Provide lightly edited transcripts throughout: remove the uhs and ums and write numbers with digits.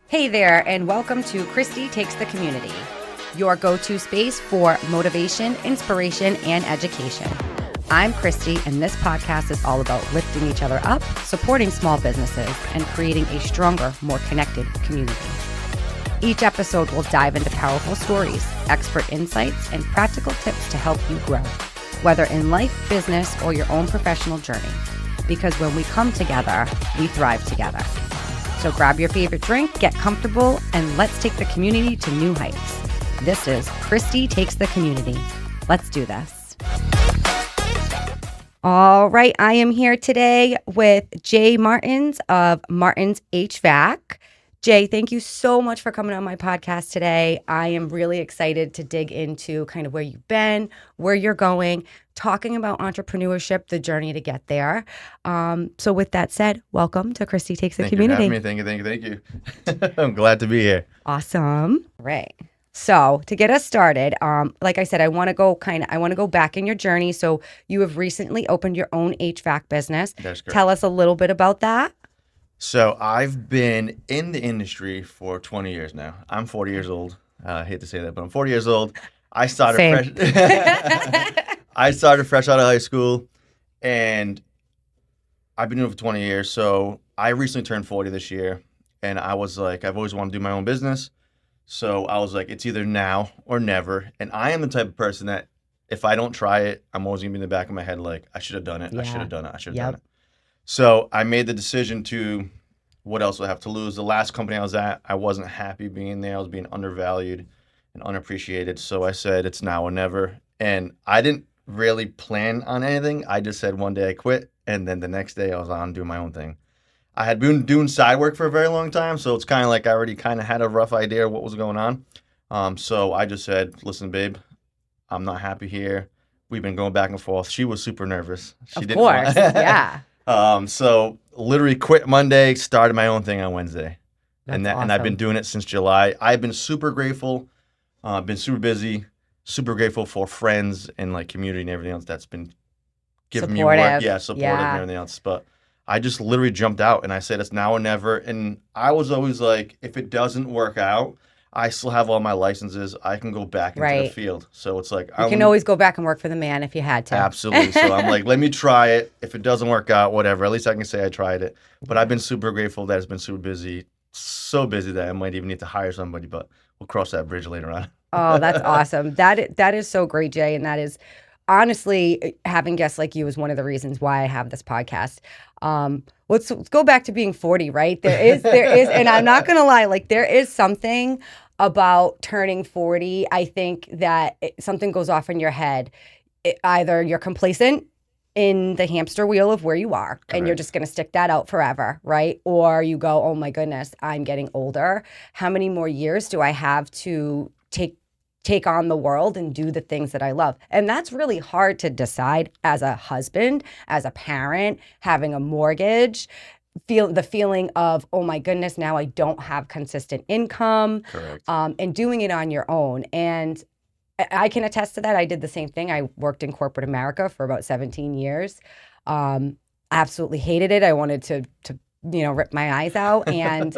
Hey there, and welcome to Kristie Takes the Community, your go-to space for motivation, inspiration, and education. I'm Kristie, and this podcast is all about lifting each other up, supporting small businesses, and creating a stronger, more connected community. Each episode will dive into powerful stories, expert insights, and practical tips to help you grow, whether in life, business, or your own professional journey. Because when we come together, we thrive together. So grab your favorite drink, get comfortable, and let's take the community to new heights. This is Kristie Takes the Community. Let's do this. All right, I am here today with Jay Martins of Martins HVAC. Jay, thank you so much for coming on my podcast today. I am really excited to dig into kind of where you've been, where you're going, talking about entrepreneurship, the journey to get there. So with that said, welcome to Kristie Takes the Community. Thank you. I'm glad to be here. Awesome. Right. So to get us started, like I said, I want to go back in your journey. So you have recently opened your own HVAC business. That's correct. Tell us a little bit about that. So I've been in the industry for 20 years now. I'm 40 years old. I hate to say that, but I'm 40 years old. I started fresh out of high school, and I've been doing it for 20 years. So I recently turned 40 this year, and I was like, I've always wanted to do my own business. So I was like, it's either now or never. And I am the type of person that if I don't try it, I'm always going to be in the back of my head like, I should have done it. Yeah. I should have done it. So I made the decision to, what else do I have to lose? The last company I was at, I wasn't happy being there. I was being undervalued and unappreciated. So I said, it's now or never. And I didn't really plan on anything. I just said one day I quit. And then the next day I was on doing my own thing. I had been doing side work for a very long time. So it's kind of like I already kind of had a rough idea of what was going on. So I just said, listen, babe, I'm not happy here. We've been going back and forth. She was super nervous. Yeah. So literally quit Monday, started my own thing on Wednesday. That's And awesome. I've been doing it since July. I've been super grateful, been super busy, super grateful for friends and like community and everything else that's been giving me work. Yeah, supportive and everything else. But I just literally jumped out and I said it's now or never. And I was always like, if it doesn't work out, I still have all my licenses. I can go back into the field. So it's like you can always go back and work for the man if you had to. Absolutely. So I'm like, let me try it. If it doesn't work out, whatever. At least I can say I tried it. But I've been super grateful that it's been super busy. So busy that I might even need to hire somebody, but we'll cross that bridge later on. Oh, that's awesome. That is so great, Jay. And that is honestly, having guests like you is one of the reasons why I have this podcast. Let's go back to being 40, right? There is, and I'm not going to lie, like there is something about turning 40. I think that something goes off in your head. Either you're complacent in the hamster wheel of where you are, Correct. and you're just going to stick that out forever, right? Or you go, oh my goodness, I'm getting older. How many more years do I have to take on the world and do the things that I love? And that's really hard to decide as a husband, as a parent, having a mortgage, the feeling of, oh my goodness, now I don't have consistent income. Correct. And doing it on your own. And I can attest to that. I did the same thing. I worked in corporate America for about 17 years. I absolutely hated it. I wanted to rip my eyes out. And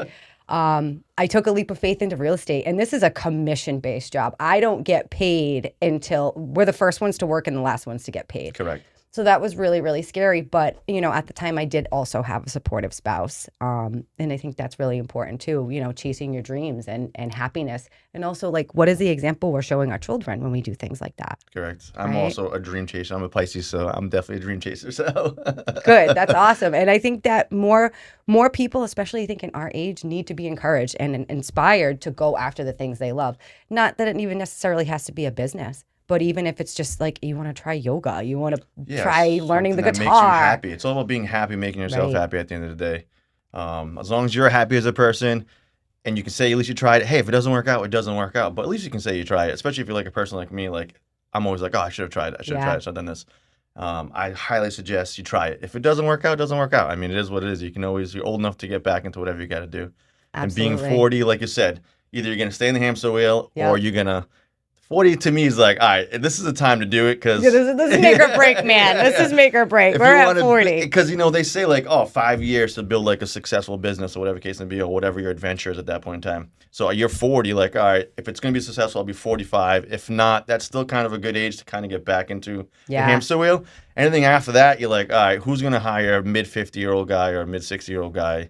I took a leap of faith into real estate. And this is a commission-based job. I don't get paid until we're the first ones to work and the last ones to get paid. Correct. So that was really, really scary. But, at the time I did also have a supportive spouse. And I think that's really important too, chasing your dreams and happiness. And also like, what is the example we're showing our children when we do things like that? Correct. I'm also a dream chaser. I'm a Pisces, so I'm definitely a dream chaser. So Good. That's awesome. And I think that more people, especially I think in our age, need to be encouraged and inspired to go after the things they love. Not that it even necessarily has to be a business. But even if it's just like you want to try yoga, you want to try learning the guitar. That makes you happy. It's all about being happy, making yourself happy at the end of the day. As long as you're happy as a person and you can say at least you tried it. Hey, if it doesn't work out, it doesn't work out. But at least you can say you tried it, especially if you're like a person like me. Like I'm always like, oh, I should have tried it. I should have done this. I highly suggest you try it. If it doesn't work out, it doesn't work out. I mean, it is what it is. You're old enough to get back into whatever you got to do. Absolutely. And being 40, like you said, either you're going to stay in the hamster wheel or you're going to 40 to me is like, all right, this is the time to do it because this is make or break, man. This is make or break. We're at 40. Because, they say like, 5 years to build like a successful business or whatever case may be, or whatever your adventure is at that point in time. So you're 40, like, all right, if it's going to be successful, I'll be 45. If not, that's still kind of a good age to kind of get back into the hamster wheel. Anything after that, you're like, all right, who's going to hire a mid-50-year-old guy or a mid-60-year-old guy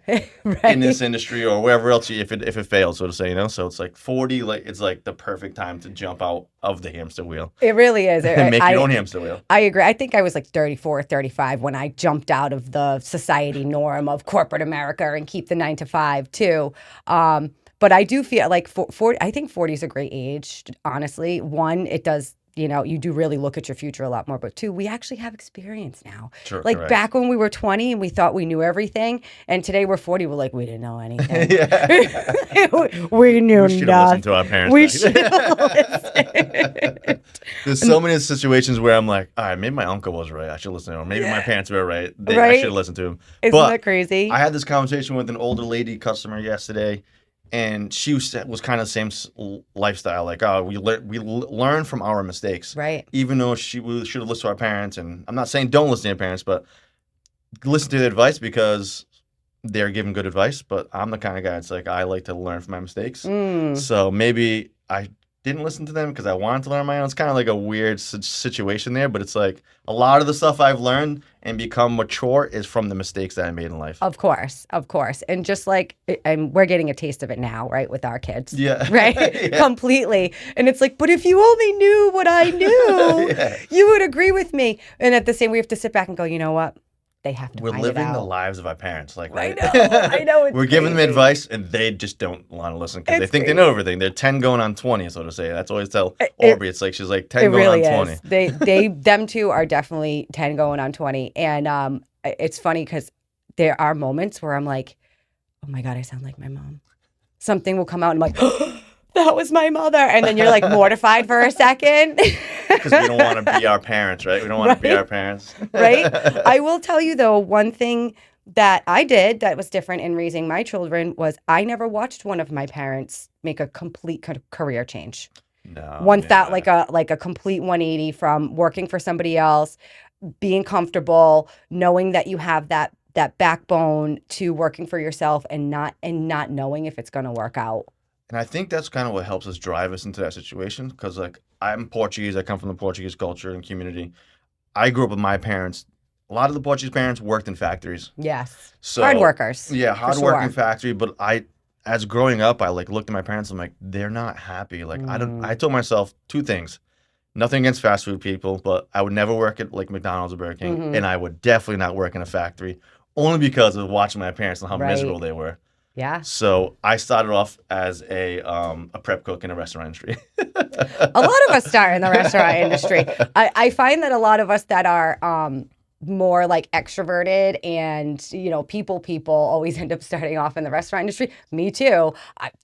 in this industry or wherever else if it fails, so to say, So it's like 40, like it's like the perfect time to jump out of the hamster wheel. It really is. And make your own hamster wheel. I agree. I think I was like 34, 35 when I jumped out of the society norm of corporate America and keep the 9 to 5 too. But I do feel like 40, I think 40 is a great age, honestly. One, it does, you do really look at your future a lot more. But two, we actually have experience now. Sure, like correct. back when we were 20 and we thought we knew everything. And today we're 40, we're like, we didn't know anything. we knew we should nothing. have listened to our parents. We should have listened. There's so many situations where I'm like, all right, maybe my uncle was right. I should listen to him. Maybe my parents were right. I should have listened to him. Isn't that crazy? I had this conversation with an older lady customer yesterday. And she was kind of the same lifestyle. Like, we learn from our mistakes. Right. Even though we should have listened to our parents. And I'm not saying don't listen to your parents, but listen to their advice because they're giving good advice. But I'm the kind of guy that's like, I like to learn from my mistakes. So maybe I didn't listen to them because I wanted to learn my own. It's kind of like a weird situation there. But it's like a lot of the stuff I've learned and become mature is from the mistakes that I made in life. Of course. And just like, and we're getting a taste of it now, right, with our kids. Yeah. Right? Yeah. Completely. And it's like, but if you only knew what I knew, you would agree with me. And at the same, we have to sit back and go, you know what? They have to We're find living it out. the lives of our parents. Like, right? I know. It's We're giving them crazy. advice, and they just don't want to listen because they think they know everything. They're 10 going on 20, so to say. That's always tell Aubrey. It's like she's like 10 going really on 20. Them two are definitely 10 going on 20. And it's funny because there are moments where I'm like, oh my God, I sound like my mom. Something will come out and I'm like, oh, that was my mother. And then you're like mortified for a second. Because we don't want to be our parents, right? We don't want to be our parents. Right? I will tell you, though, one thing that I did that was different in raising my children was I never watched one of my parents make a complete career change. No. That like a complete 180 from working for somebody else, being comfortable, knowing that you have that backbone to working for yourself and not knowing if it's going to work out. And I think that's kind of what helps us drive us into that situation because, like, I'm Portuguese. I come from the Portuguese culture and community. I grew up with my parents. A lot of the Portuguese parents worked in factories. Yes. So, hard workers. Yeah, hard working factory. But as growing up, I looked at my parents. I'm like, they're not happy. Like, I told myself two things. Nothing against fast food people, but I would never work at like McDonald's or Burger King, and I would definitely not work in a factory, only because of watching my parents and how miserable they were. Yeah. So I started off as a prep cook in a restaurant industry. A lot of us start in the restaurant industry. I find that a lot of us that are more like extroverted and, people always end up starting off in the restaurant industry. Me too.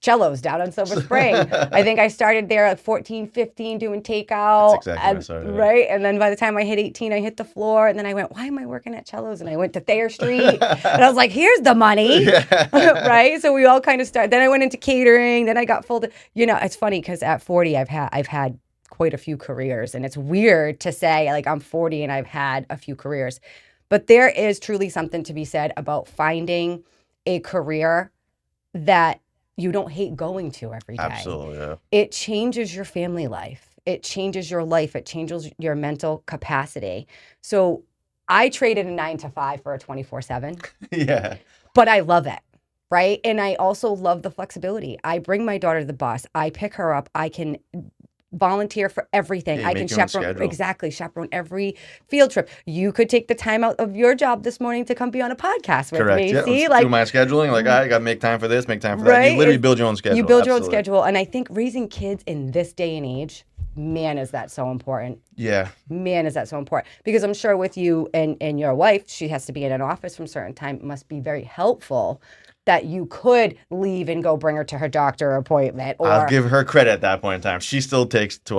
Cello's down on Silver Spring. I think I started there at 14, 15 doing takeout. That's exactly when I started. Right? And then by the time I hit 18, I hit the floor. And then I went, why am I working at Cello's? And I went to Thayer Street. And I was like, here's the money. Right? So we all kind of started. Then I went into catering. Then I got full. It's funny because at 40, I've had quite a few careers, and it's weird to say like I'm 40 and I've had a few careers, but there is truly something to be said about finding a career that you don't hate going to every day. Absolutely, yeah. It changes your family life. It changes your life. It changes your mental capacity. So I traded a 9 to 5 for a 24/7. Yeah. But I love it. Right. And I also love the flexibility. I bring my daughter to the bus. I pick her up. I can volunteer for everything. Yeah, I can chaperone every field trip. You could take the time out of your job this morning to come be on a podcast with me. Yeah. See, do my scheduling. Like, I got to make time for this, make time for that. You literally build your own schedule. You build your own schedule. And I think raising kids in this day and age, man, is that so important. Yeah. Man, is that so important. Because I'm sure with you and your wife, she has to be in an office from a certain time. It must be very helpful that you could leave and go bring her to her doctor appointment. Or I'll give her credit at that point in time. She still takes to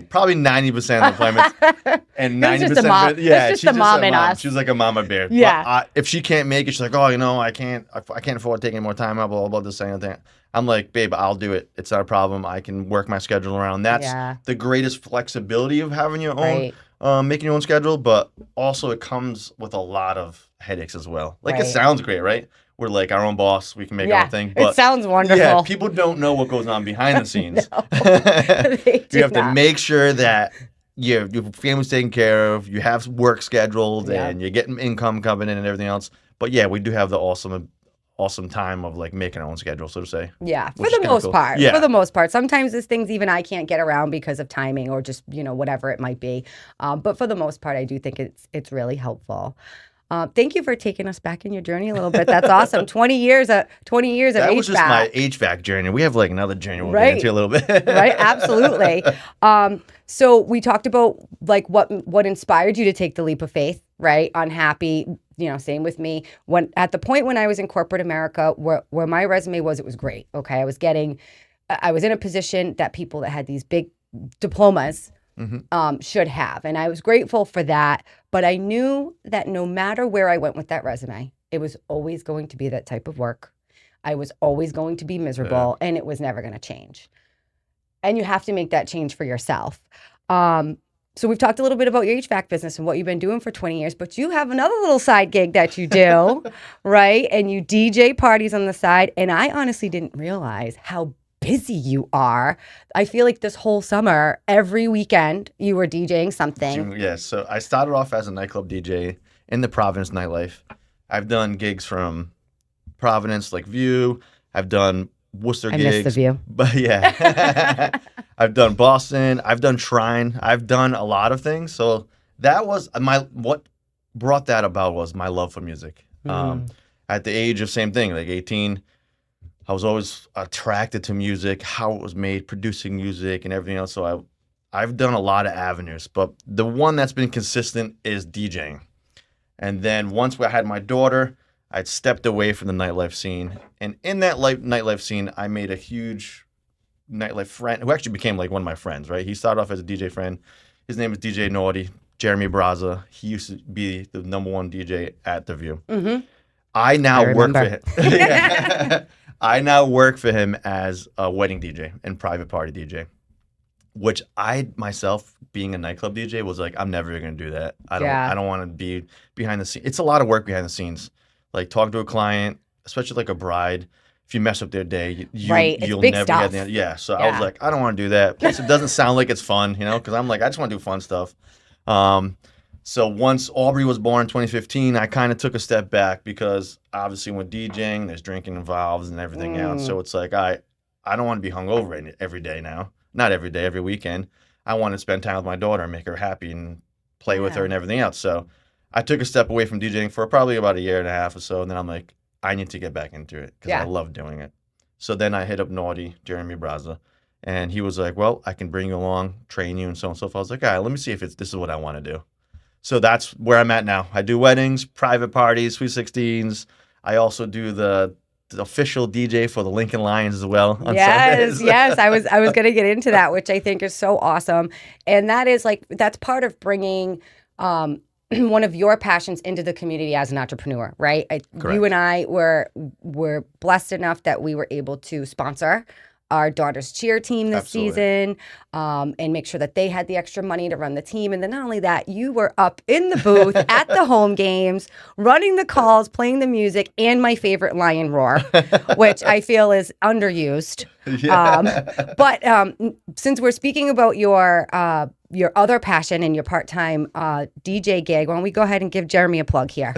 probably 90% of the appointments, and 90% of it, yeah, it's she's just the mom a in mom. us. She's like a mama bear. Yeah. But if she can't make it, she's like, oh, I can't afford taking more time out, blah, blah, this and that. I'm like, babe, I'll do it. It's not a problem. I can work my schedule around. That's the greatest flexibility of having your own, making your own schedule, but also it comes with a lot of headaches as well. Like it sounds great, right? We're like our own boss. We can make our own thing. But it sounds wonderful. Yeah, people don't know what goes on behind the scenes. You have to make sure that your family's taken care of, you have work scheduled, and you're getting income coming in and everything else. But yeah, we do have the awesome time of like making our own schedule, so to say. Yeah, for the most part. Yeah. For the most part. Sometimes there's things even I can't get around because of timing or just, whatever it might be. But for the most part, I do think it's really helpful. Thank you for taking us back in your journey a little bit. That's awesome. 20 years of HVAC. That was just my HVAC journey. We have like another journey we'll get into a little bit. Right, absolutely. So we talked about like what inspired you to take the leap of faith, right? Unhappy, same with me. At the point when I was in corporate America, where my resume was, it was great. Okay, I was in a position that people that had these big diplomas should have. And I was grateful for that. But I knew that no matter where I went with that resume, it was always going to be that type of work. I was always going to be miserable, and it was never going to change. And you have to make that change for yourself. So we've talked a little bit about your HVAC business and what you've been doing for 20 years, but you have another little side gig that you do, right? And you DJ parties on the side. And I honestly didn't realize how busy you are. I feel like this whole summer, every weekend, you were DJing something. Yeah, so I started off as a nightclub DJ in the Providence nightlife. I've done gigs from Providence, like View. I've done Worcester gigs. I missed the View. But yeah. I've done Boston. I've done Shrine. I've done a lot of things. So that was what brought that about was my love for music. At the age of same thing, like 18, I was always attracted to music, how it was made, producing music and everything else. So I've done a lot of avenues, but the one that's been consistent is DJing. And then once I had my daughter, I'd stepped away from the nightlife scene. And in that nightlife scene, I made a huge nightlife friend who actually became like one of my friends, right? He started off as a DJ friend. His name is DJ Naughty, Jeremy Braza. He used to be the #1 DJ at The View. I now work for him. I now work for him as a wedding DJ and private party DJ, which I myself, being a nightclub DJ, was like, I'm never going to do that. I don't want to be behind the scenes. It's a lot of work behind the scenes. Like talking to a client, especially like a bride, if you mess up their day, you'll never get the yeah. So I was like, I don't want to do that. Plus, it doesn't sound like it's fun, because I'm like, I just want to do fun stuff. So once Aubrey was born in 2015, I kind of took a step back because obviously when DJing, there's drinking involved and everything else. So it's like, I don't want to be hungover every day now. Not every day, every weekend. I want to spend time with my daughter and make her happy and play with her and everything else. So I took a step away from DJing for probably about a year and a half or so. And then I'm like, I need to get back into it because I love doing it. So then I hit up Naughty, Jeremy Braza, and he was like, well, I can bring you along, train you and so on and so forth. I was like, all right, let me see if this is what I want to do. So that's where I'm at now. I do weddings, private parties, Sweet 16s. I also do the official DJ for the Lincoln Lions as well on Sundays. Yes. I was going to get into that, which I think is so awesome. And that is that's part of bringing one of your passions into the community as an entrepreneur, right? You and I were blessed enough that we were able to sponsor our daughter's cheer team this season and make sure that they had the extra money to run the team. And then not only that, you were up in the booth at the home games, running the calls, playing the music, and my favorite lion roar, which I feel is underused. But since we're speaking about your other passion and your part-time DJ gig, why don't we go ahead and give Jeremy a plug here?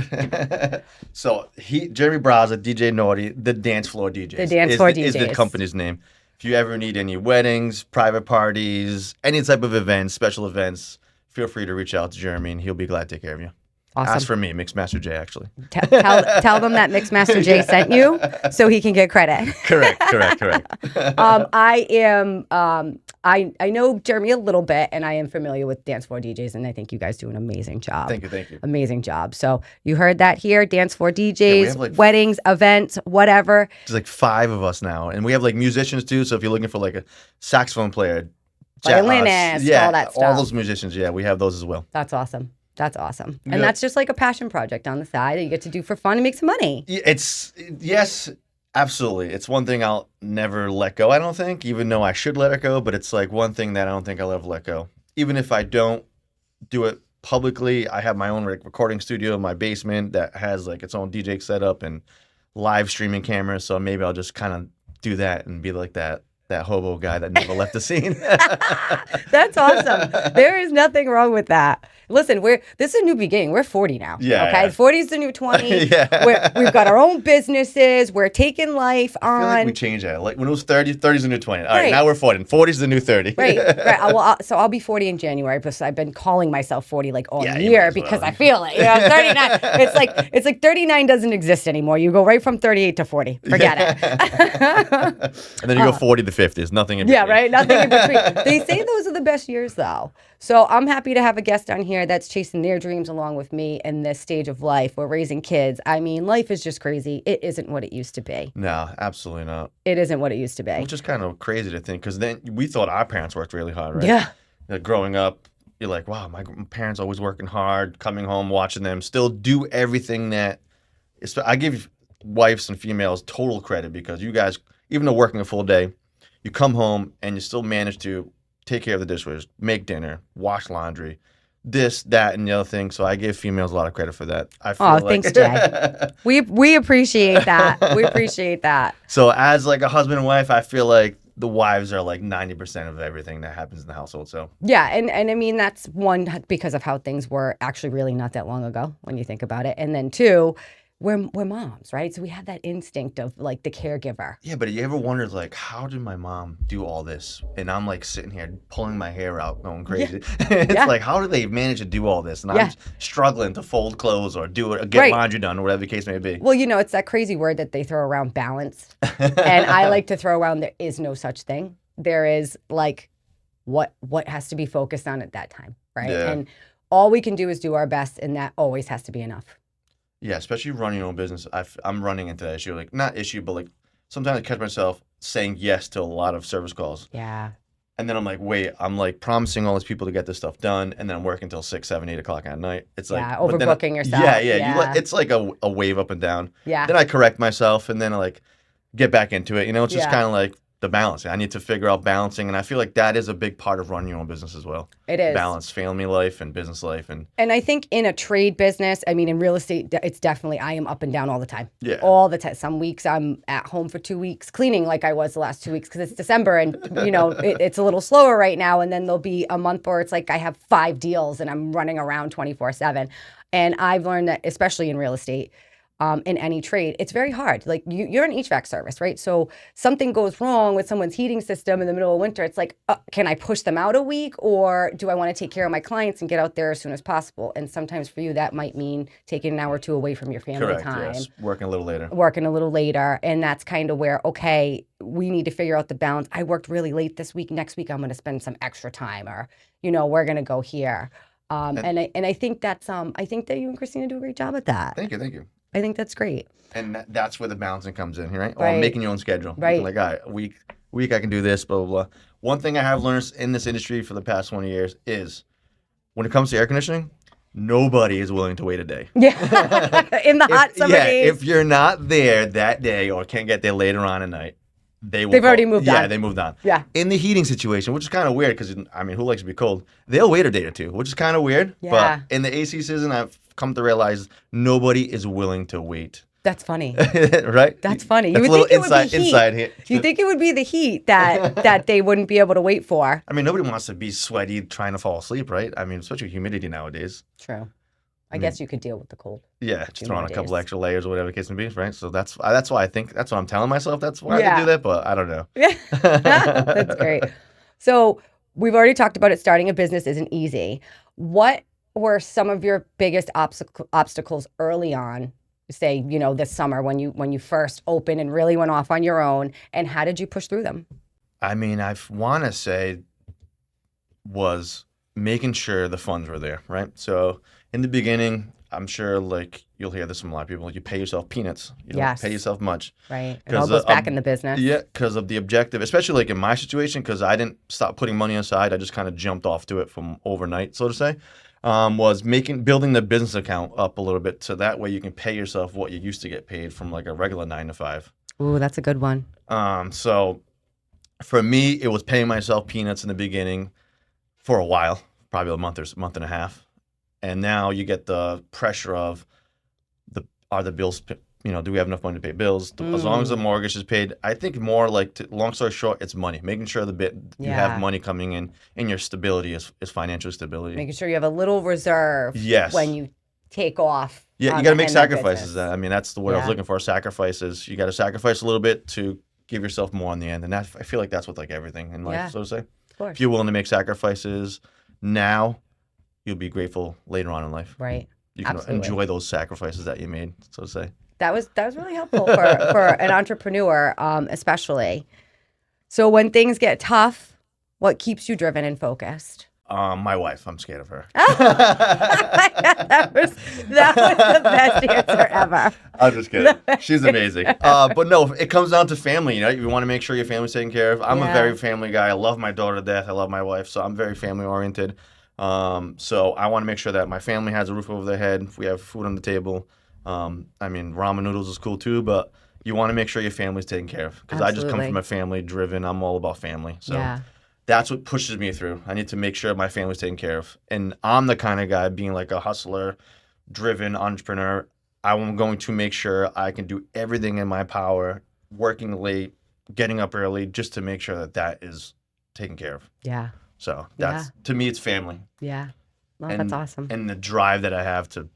So Jeremy Braza, DJ Naughty, the Dance Floor DJs. The Dance Floor DJs is the company's name. If you ever need any weddings, private parties, any type of events, special events, feel free to reach out to Jeremy and he'll be glad to take care of you. Awesome. Ask for me, Mixmaster J, actually. Tell them that Mixmaster J sent you so he can get credit. Correct. I know Jeremy a little bit, and I am familiar with dance floor DJs, and I think you guys do an amazing job. Thank you. Amazing job. So you heard that here, dance floor DJs, have like weddings, events, whatever. There's like 5 of us now, and we have like musicians too. So if you're looking for like a saxophone player, violinist, all that stuff. all those musicians, we have those as well. That's awesome. And that's just like a passion project on the side that you get to do for fun and make some money. Yes, absolutely. It's one thing I'll never let go, I don't think, even though I should let it go, but it's like one thing that I don't think I'll ever let go. Even if I don't do it publicly, I have my own recording studio in my basement that has like its own DJ setup and live streaming cameras, so maybe I'll just kind of do that and be like that hobo guy that never left the scene. That's awesome. There is nothing wrong with that. Listen, this is a new beginning. We're 40 now. Yeah. Okay. 40 is the new 20. Yeah. We've got our own businesses. We're taking life on. I feel like we changed that. Like when it was 30, 30 is the new 20. All right, now we're 40. 40 is the new 30. Right. So I'll be 40 in January because I've been calling myself 40 like all year because I feel it. 39. It's like 39 doesn't exist anymore. You go right from 38 to 40. Forget it. And then you go 40 to 50. There's nothing in between. Yeah, right? Nothing in between. They say those are the best years, though. So I'm happy to have a guest on here that's chasing their dreams along with me in this stage of life. We're raising kids. I mean, life is just crazy. It isn't what it used to be. No, absolutely not. It isn't what it used to be. Which is kind of crazy to think, because then we thought our parents worked really hard, right? Yeah. Growing up, you're like, wow, my parents always working hard, coming home, watching them still do everything that... I give wives and females total credit, because you guys, even though working a full day, you come home and you still manage to take care of the dishwasher, make dinner, wash laundry, this, that, and the other thing. So I give females a lot of credit for that. Thanks, Jay. We appreciate that. We appreciate that. So as like a husband and wife, I feel like the wives are like 90% of everything that happens in the household. So yeah, and I mean, that's one, because of how things were actually really not that long ago when you think about it. And then 2, we're moms, right? So we have that instinct of like the caregiver. Yeah, but you ever wondered like, how did my mom do all this? And I'm like sitting here pulling my hair out, going crazy. Yeah. It's like, how do they manage to do all this? And I'm struggling to fold clothes or do it, or get laundry done, or whatever the case may be. Well, it's that crazy word that they throw around, balance. And I like to throw around, there is no such thing. There is like what has to be focused on at that time, right? Yeah. And all we can do is do our best, and that always has to be enough. Yeah, especially running your own business. I'm running into that issue. Like, not issue, but like sometimes I catch myself saying yes to a lot of service calls. Yeah. And then I'm like, wait, I'm like promising all these people to get this stuff done, and then I'm working until 6, 7, 8 o'clock at night. It's like overbooking yourself. Yeah. It's like a wave up and down. Yeah. Then I correct myself, and then I like get back into it. It's just kind of like the balance. I need to figure out balancing, and I feel like that is a big part of running your own business as well. It is. Balance family life and business life. And I think in a trade business, I mean, in real estate, it's definitely, I am up and down all the time. Yeah. All the time. Some weeks I'm at home for 2 weeks cleaning like I was the last 2 weeks because it's December and, it's a little slower right now. And then there'll be a month where it's like I have 5 deals and I'm running around 24/7. And I've learned that, especially in real estate, in any trade, it's very hard. Like you're an HVAC service, right? So something goes wrong with someone's heating system in the middle of winter. It's like, can I push them out a week, or do I want to take care of my clients and get out there as soon as possible? And sometimes for you, that might mean taking an hour or 2 away from your family time. Yes. Working a little later. And that's kind of where, okay, we need to figure out the balance. I worked really late this week. Next week, I'm going to spend some extra time, or, we're going to go here. And I think that's, I think that you and Christina do a great job at that. Thank you. I think that's great. And that's where the balancing comes in, right? Right. Or making your own schedule. Right. Like, all right, week I can do this, blah, blah, blah. One thing I have learned in this industry for the past 20 years is when it comes to air conditioning, nobody is willing to wait a day. Yeah. In the hot summer days. If you're not there that day or can't get there later on at night, they've already moved on. Yeah, they moved on. Yeah. In the heating situation, which is kind of weird because, who likes to be cold? They'll wait a day or 2, which is kind of weird. Yeah. But in the AC season, I've come to realize nobody is willing to wait. That's funny. Right? That's funny. That's you would think it would be heat. Inside here. You think it would be the heat that they wouldn't be able to wait for. Nobody wants to be sweaty trying to fall asleep, right? Especially humidity nowadays. True. I guess you could deal with the cold. Yeah, just throw on a couple extra layers or whatever the case may be, right? So that's why I think, that's what I'm telling myself. That's why I do that, but I don't know. Yeah, that's great. So we've already talked about it. Starting a business isn't easy. What were some of your biggest obstacles early on, say, this summer when you first opened and really went off on your own, and how did you push through them? I mean, I want to say was making sure the funds were there, right? So in the beginning, I'm sure like you'll hear this from a lot of people, you pay yourself peanuts. You don't pay yourself much. Right. It all goes back in the business. Yeah, because of the objective, especially like in my situation, because I didn't stop putting money aside. I just kind of jumped off to it from overnight, so to say. Was building the business account up a little bit so that way you can pay yourself what you used to get paid from like a regular 9 to 5. Ooh, that's a good one. So for me, it was paying myself peanuts in the beginning for a while, probably a month and a half. And now you get the pressure of are the bills, do we have enough money to pay bills? As long as the mortgage is paid, I think more like, long story short, it's money. Making sure you have money coming in and your stability is financial stability. Making sure you have a little reserve when you take off. Yeah, you got to make sacrifices. I mean, that's the word I was looking for, sacrifices. You got to sacrifice a little bit to give yourself more in the end. And I feel like that's with like everything in life, so to say. Of course. If you're willing to make sacrifices now, you'll be grateful later on in life. Right. You can enjoy those sacrifices that you made, so to say. That was really helpful for an entrepreneur, especially. So when things get tough, what keeps you driven and focused? My wife. I'm scared of her. that was the best answer ever. I'm just kidding. She's amazing. But no, it comes down to family. You want to make sure your family's taken care of. I'm a very family guy. I love my daughter to death. I love my wife, so I'm very family oriented. So I want to make sure that my family has a roof over their head. We have food on the table. I mean, ramen noodles is cool too, but you want to make sure your family's taken care of. Because I just come from a family driven. I'm all about family. So that's what pushes me through. I need to make sure my family's taken care of. And I'm the kind of guy, being like a hustler, driven entrepreneur, I'm going to make sure I can do everything in my power, working late, getting up early, just to make sure that is taken care of. Yeah. So that's to me, it's family. Yeah. Well, that's awesome. And the drive that I have to,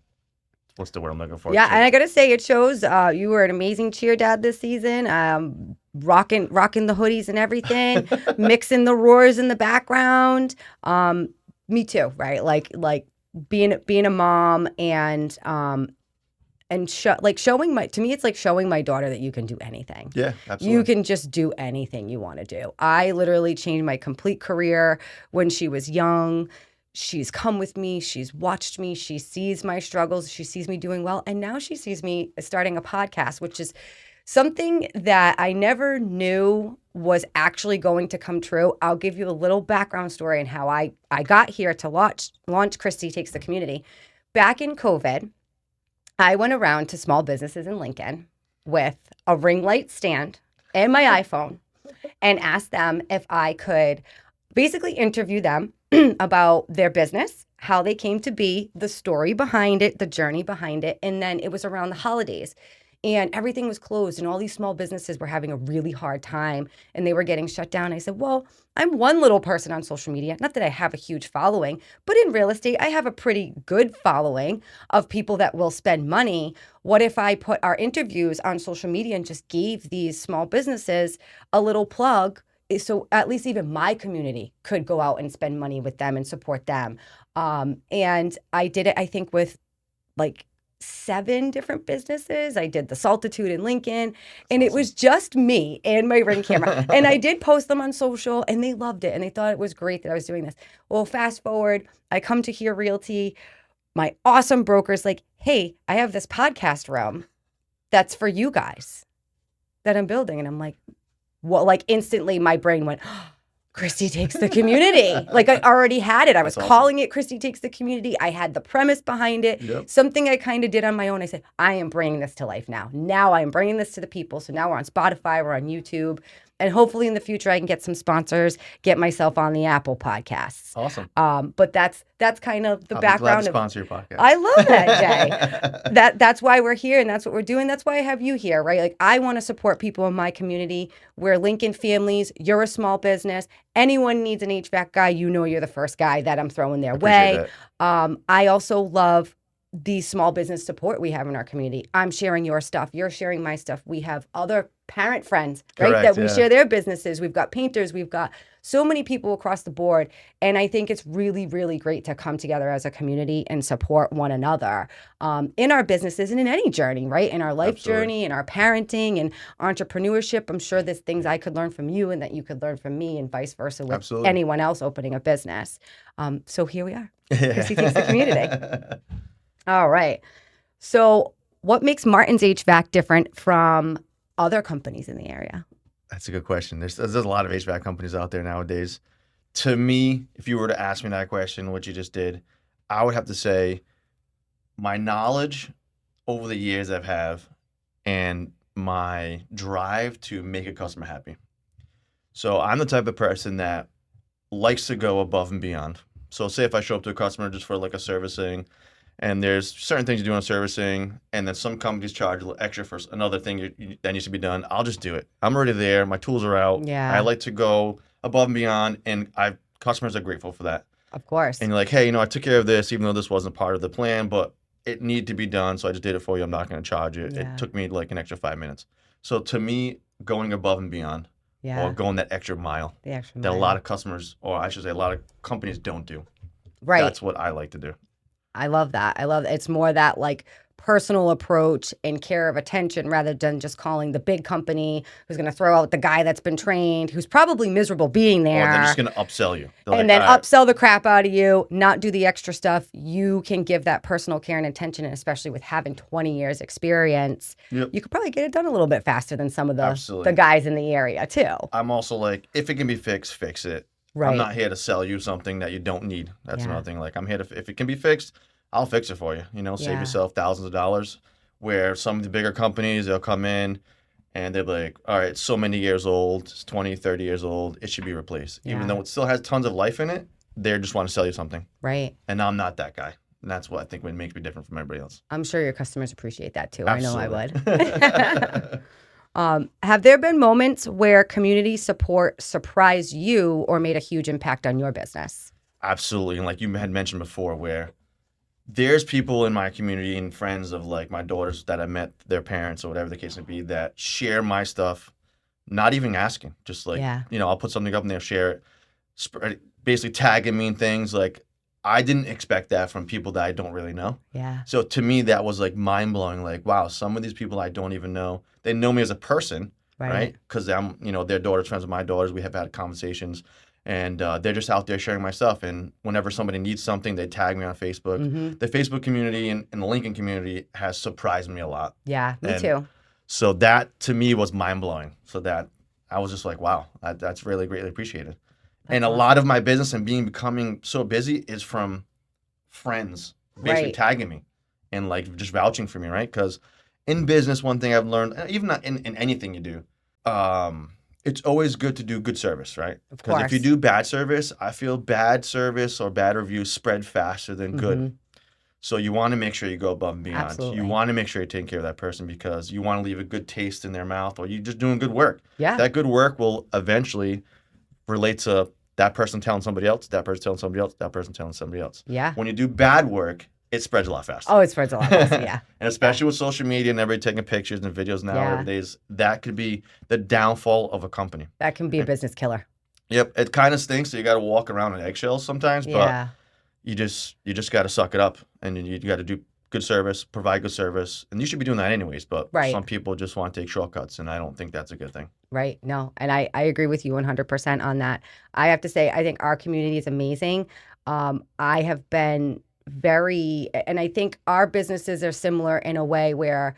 what's the word I'm looking for? Yeah, and I gotta say, it shows. You were an amazing cheer dad this season. Rocking the hoodies and everything, mixing the roars in the background. Me too, right? Like being a mom and showing to me, it's like showing my daughter that you can do anything. Yeah, absolutely. You can just do anything you want to do. I literally changed my complete career when she was young. She's come with me. She's watched me. She sees my struggles. She sees me doing well. And now she sees me starting a podcast, which is something that I never knew was actually going to come true. I'll give you a little background story on how I got here to launch Kristie Takes the Community. Back in COVID, I went around to small businesses in Lincoln with a ring light stand and my iPhone and asked them if I could basically interview them about their business, how they came to be, the story behind it, the journey behind it. And then it was around the holidays and everything was closed and all these small businesses were having a really hard time and they were getting shut down. I said, well, I'm one little person on social media. Not that I have a huge following, but in real estate, I have a pretty good following of people that will spend money. What if I put our interviews on social media and just gave these small businesses a little plug, so at least even my community could go out and spend money with them and support them? And I did it, I think, with like 7 different businesses. I did the Saltitude in Lincoln, and it was just me and my Ring camera. And I did post them on social, and they loved it, and they thought it was great that I was doing this. Well, fast forward, I come to Here Realty. My awesome broker's like, hey, I have this podcast room that's for you guys that I'm building. And I'm like, well, like instantly my brain went, Kristie Takes the Community. Like I already had it. I was calling it Kristie Takes the Community. I had the premise behind it. Yep. Something I kind of did on my own. I said, I am bringing this to life now. Now I am bringing this to the people. So now we're on Spotify, we're on YouTube. And hopefully in the future I can get some sponsors, get myself on the Apple podcasts. Awesome. But that's kind of the background. I'll be glad to sponsor your podcast. I love that, Jay. That's why we're here and that's what we're doing. That's why I have you here, right? Like I want to support people in my community. We're Lincoln families. You're a small business. Anyone needs an HVAC guy, you know you're the first guy that I'm throwing their way. I also love the small business support we have in our community. I'm sharing your stuff. You're sharing my stuff. We have other parent friends, right? Correct, That we yeah. share their businesses. We've got painters. We've got so many people across the board. And I think it's really, really great to come together as a community and support one another in our businesses and in any journey, right? In our life Absolutely. journey, in our parenting and entrepreneurship. I'm sure there's things I could learn from you and that you could learn from me and vice versa with Absolutely. anyone else opening a business. So here we are. Kristie Takes the Community. All right. So what makes Martins HVAC different from other companies in the area? That's a good question. There's a lot of HVAC companies out there nowadays. To me, if you were to ask me that question, what you just did, I would have to say my knowledge over the years I've have and my drive to make a customer happy. So I'm the type of person that likes to go above and beyond. So say if I show up to a customer just for like a servicing, and there's certain things you do on servicing, and then some companies charge a little extra for another thing that needs to be done. I'll just do it. I'm already there. My tools are out. Yeah. I like to go above and beyond, and customers are grateful for that. Of course. And you're like, hey, I took care of this, even though this wasn't part of the plan, but it needed to be done, so I just did it for you. I'm not going to charge you. Yeah. It took me like an extra 5 minutes. So to me, going above and beyond, Yeah. or going that extra mile, The extra that a mile. lot of customers, or I should say a lot of companies don't do. Right. That's what I like to do. I love that. It's more that like personal approach and care of attention rather than just calling the big company who's going to throw out the guy that's been trained, who's probably miserable being there. Or they're just going to upsell you. And then upsell the crap out of you, not do the extra stuff. You can give that personal care and attention, and especially with having 20 years experience, Yep. you could probably get it done a little bit faster than some of the Absolutely. guys in the area too. I'm also like, if it can be fixed, fix it. Right. I'm not here to sell you something that you don't need. That's Yeah. another thing. Like, I'm here to, if it can be fixed, I'll fix it for you. Save Yeah. yourself thousands of dollars. Where some of the bigger companies, they'll come in and they'll be like, all right, it's so many years old, it's 20, 30 years old, it should be replaced. Yeah. Even though it still has tons of life in it, they just want to sell you something. Right. And I'm not that guy. And that's what I think would make me different from everybody else. I'm sure your customers appreciate that too. Absolutely. I know I would. Have there been moments where community support surprised you or made a huge impact on your business? Absolutely. And like you had mentioned before, where there's people in my community and friends of like my daughters that I met their parents or whatever the case may be that share my stuff, not even asking. Just like, Yeah. I'll put something up and they'll share it, basically tagging me in things. Like, I didn't expect that from people that I don't really know. Yeah. So to me, that was like mind blowing. Like, wow, some of these people I don't even know, they know me as a person, right? Because I'm, their daughters, friends with my daughters. We have had conversations. And they're just out there sharing my stuff. And whenever somebody needs something, they tag me on Facebook. Mm-hmm. The Facebook community and the Lincoln community has surprised me a lot. Yeah, me And too. So that, to me, was mind-blowing. So that I was just like, wow, that's really greatly appreciated. And a lot of my business and becoming so busy is from friends basically Right. tagging me and like just vouching for me, right? Because in business, one thing I've learned, even not in anything you do, it's always good to do good service, right? Because if you course. do bad service, I feel bad service or bad reviews spread faster than good. Mhm. So you want to make sure you go above and beyond. Absolutely. You want to make sure you're taking care of that person because you want to leave a good taste in their mouth, or you're just doing good work. Yeah. That good work will eventually relate to that person telling somebody else, that person telling somebody else, that person telling somebody else. Yeah. When you do bad work, it spreads a lot faster. Oh, it spreads a lot faster, yeah. And especially with social media and everybody taking pictures and videos now, Yeah. nowadays, that could be the downfall of a company. That can be a business killer. Yep, it kind of stinks. So you got to walk around on eggshells sometimes, but Yeah. you just got to suck it up, and you got to do good service, provide good service, and you should be doing that anyways. But Right. some people just want to take shortcuts, and I don't think that's a good thing. Right. No. And I agree with you 100% on that. I have to say, I think our community is amazing. I have been and I think our businesses are similar in a way where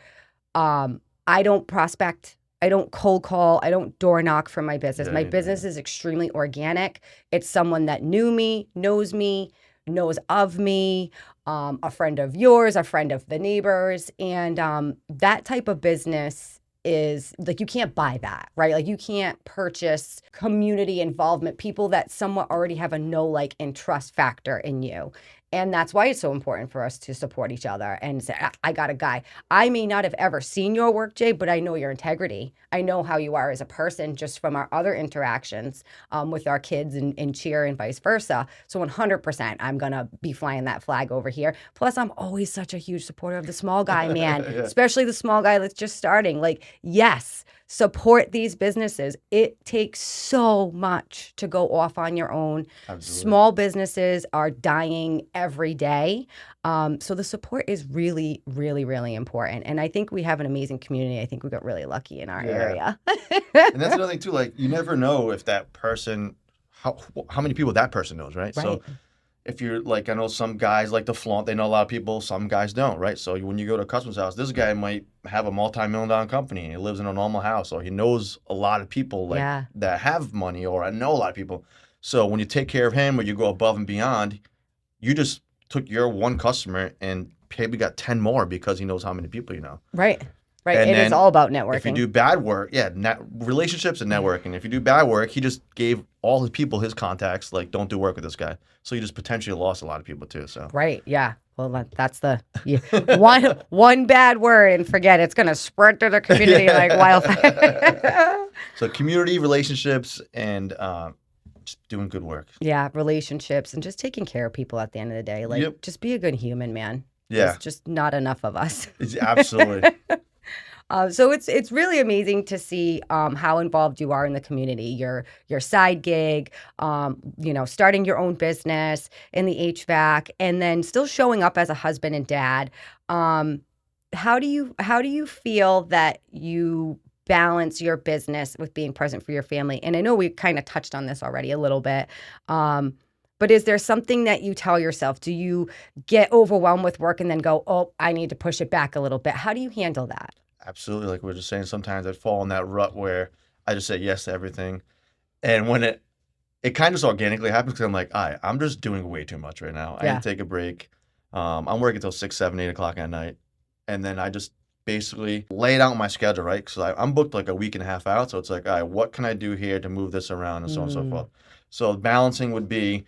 I don't prospect, I don't cold call, I don't door knock for my business. Yeah, My yeah, business is extremely organic. It's someone that knew me, knows of me, a friend of yours, a friend of the neighbors. And that type of business is like, you can't buy that, right? Like you can't purchase community involvement, people that somewhat already have a know, like, and trust factor in you. And that's why it's so important for us to support each other and say, I got a guy. I may not have ever seen your work, Jay, but I know your integrity. I know how you are as a person just from our other interactions with our kids and cheer and vice versa. So 100%, I'm going to be flying that flag over here. Plus, I'm always such a huge supporter of the small guy, man, especially the small guy that's just starting. Like, yes, support these businesses. It takes so much to go off on your own. Absolutely. Small businesses are dying every day. So the support is really, really, really important. And I think we have an amazing community. I think we got really lucky in our area. And that's another thing too. Like, you never know if that person, how many people that person knows, right? So if you're like, I know some guys like to flaunt, they know a lot of people, some guys don't, right? So when you go to a customer's house, this guy might have a multi-million-dollar company. He lives in a normal house, or he knows a lot of people like that have money, or I know a lot of people. So when you take care of him, or you go above and beyond, you just took your one customer and maybe got 10 more because he knows how many people you know. Right. And it is all about networking. If you do bad work, relationships and networking. If you do bad work, he just gave all his people his contacts, like, don't do work with this guy. So you just potentially lost a lot of people too. So yeah. Well, that's the one bad word and forget it's going to spread through the community like wildfire. So community, relationships, and just doing good work. Yeah, relationships and just taking care of people at the end of the day. Like, just be a good human, man. Yeah. There's just not enough of us. Absolutely. So it's really amazing to see how involved you are in the community. Your side gig, starting your own business in the HVAC, and then still showing up as a husband and dad. How do you feel that you balance your business with being present for your family? And I know we kind of touched on this already a little bit. But is there something that you tell yourself? Do you get overwhelmed with work and then go, oh, I need to push it back a little bit? How do you handle that? Absolutely. Like we were just saying, sometimes I fall in that rut where I just say yes to everything. And when it kind of just organically happens, because I'm like, all right, I'm just doing way too much right now. I need to take a break. I'm working till 6, 7, 8 o'clock at night. And then I just basically lay it out in my schedule, right? Because I'm booked like a week and a half out. So it's like, all right, what can I do here to move this around and so on and so forth. So balancing would be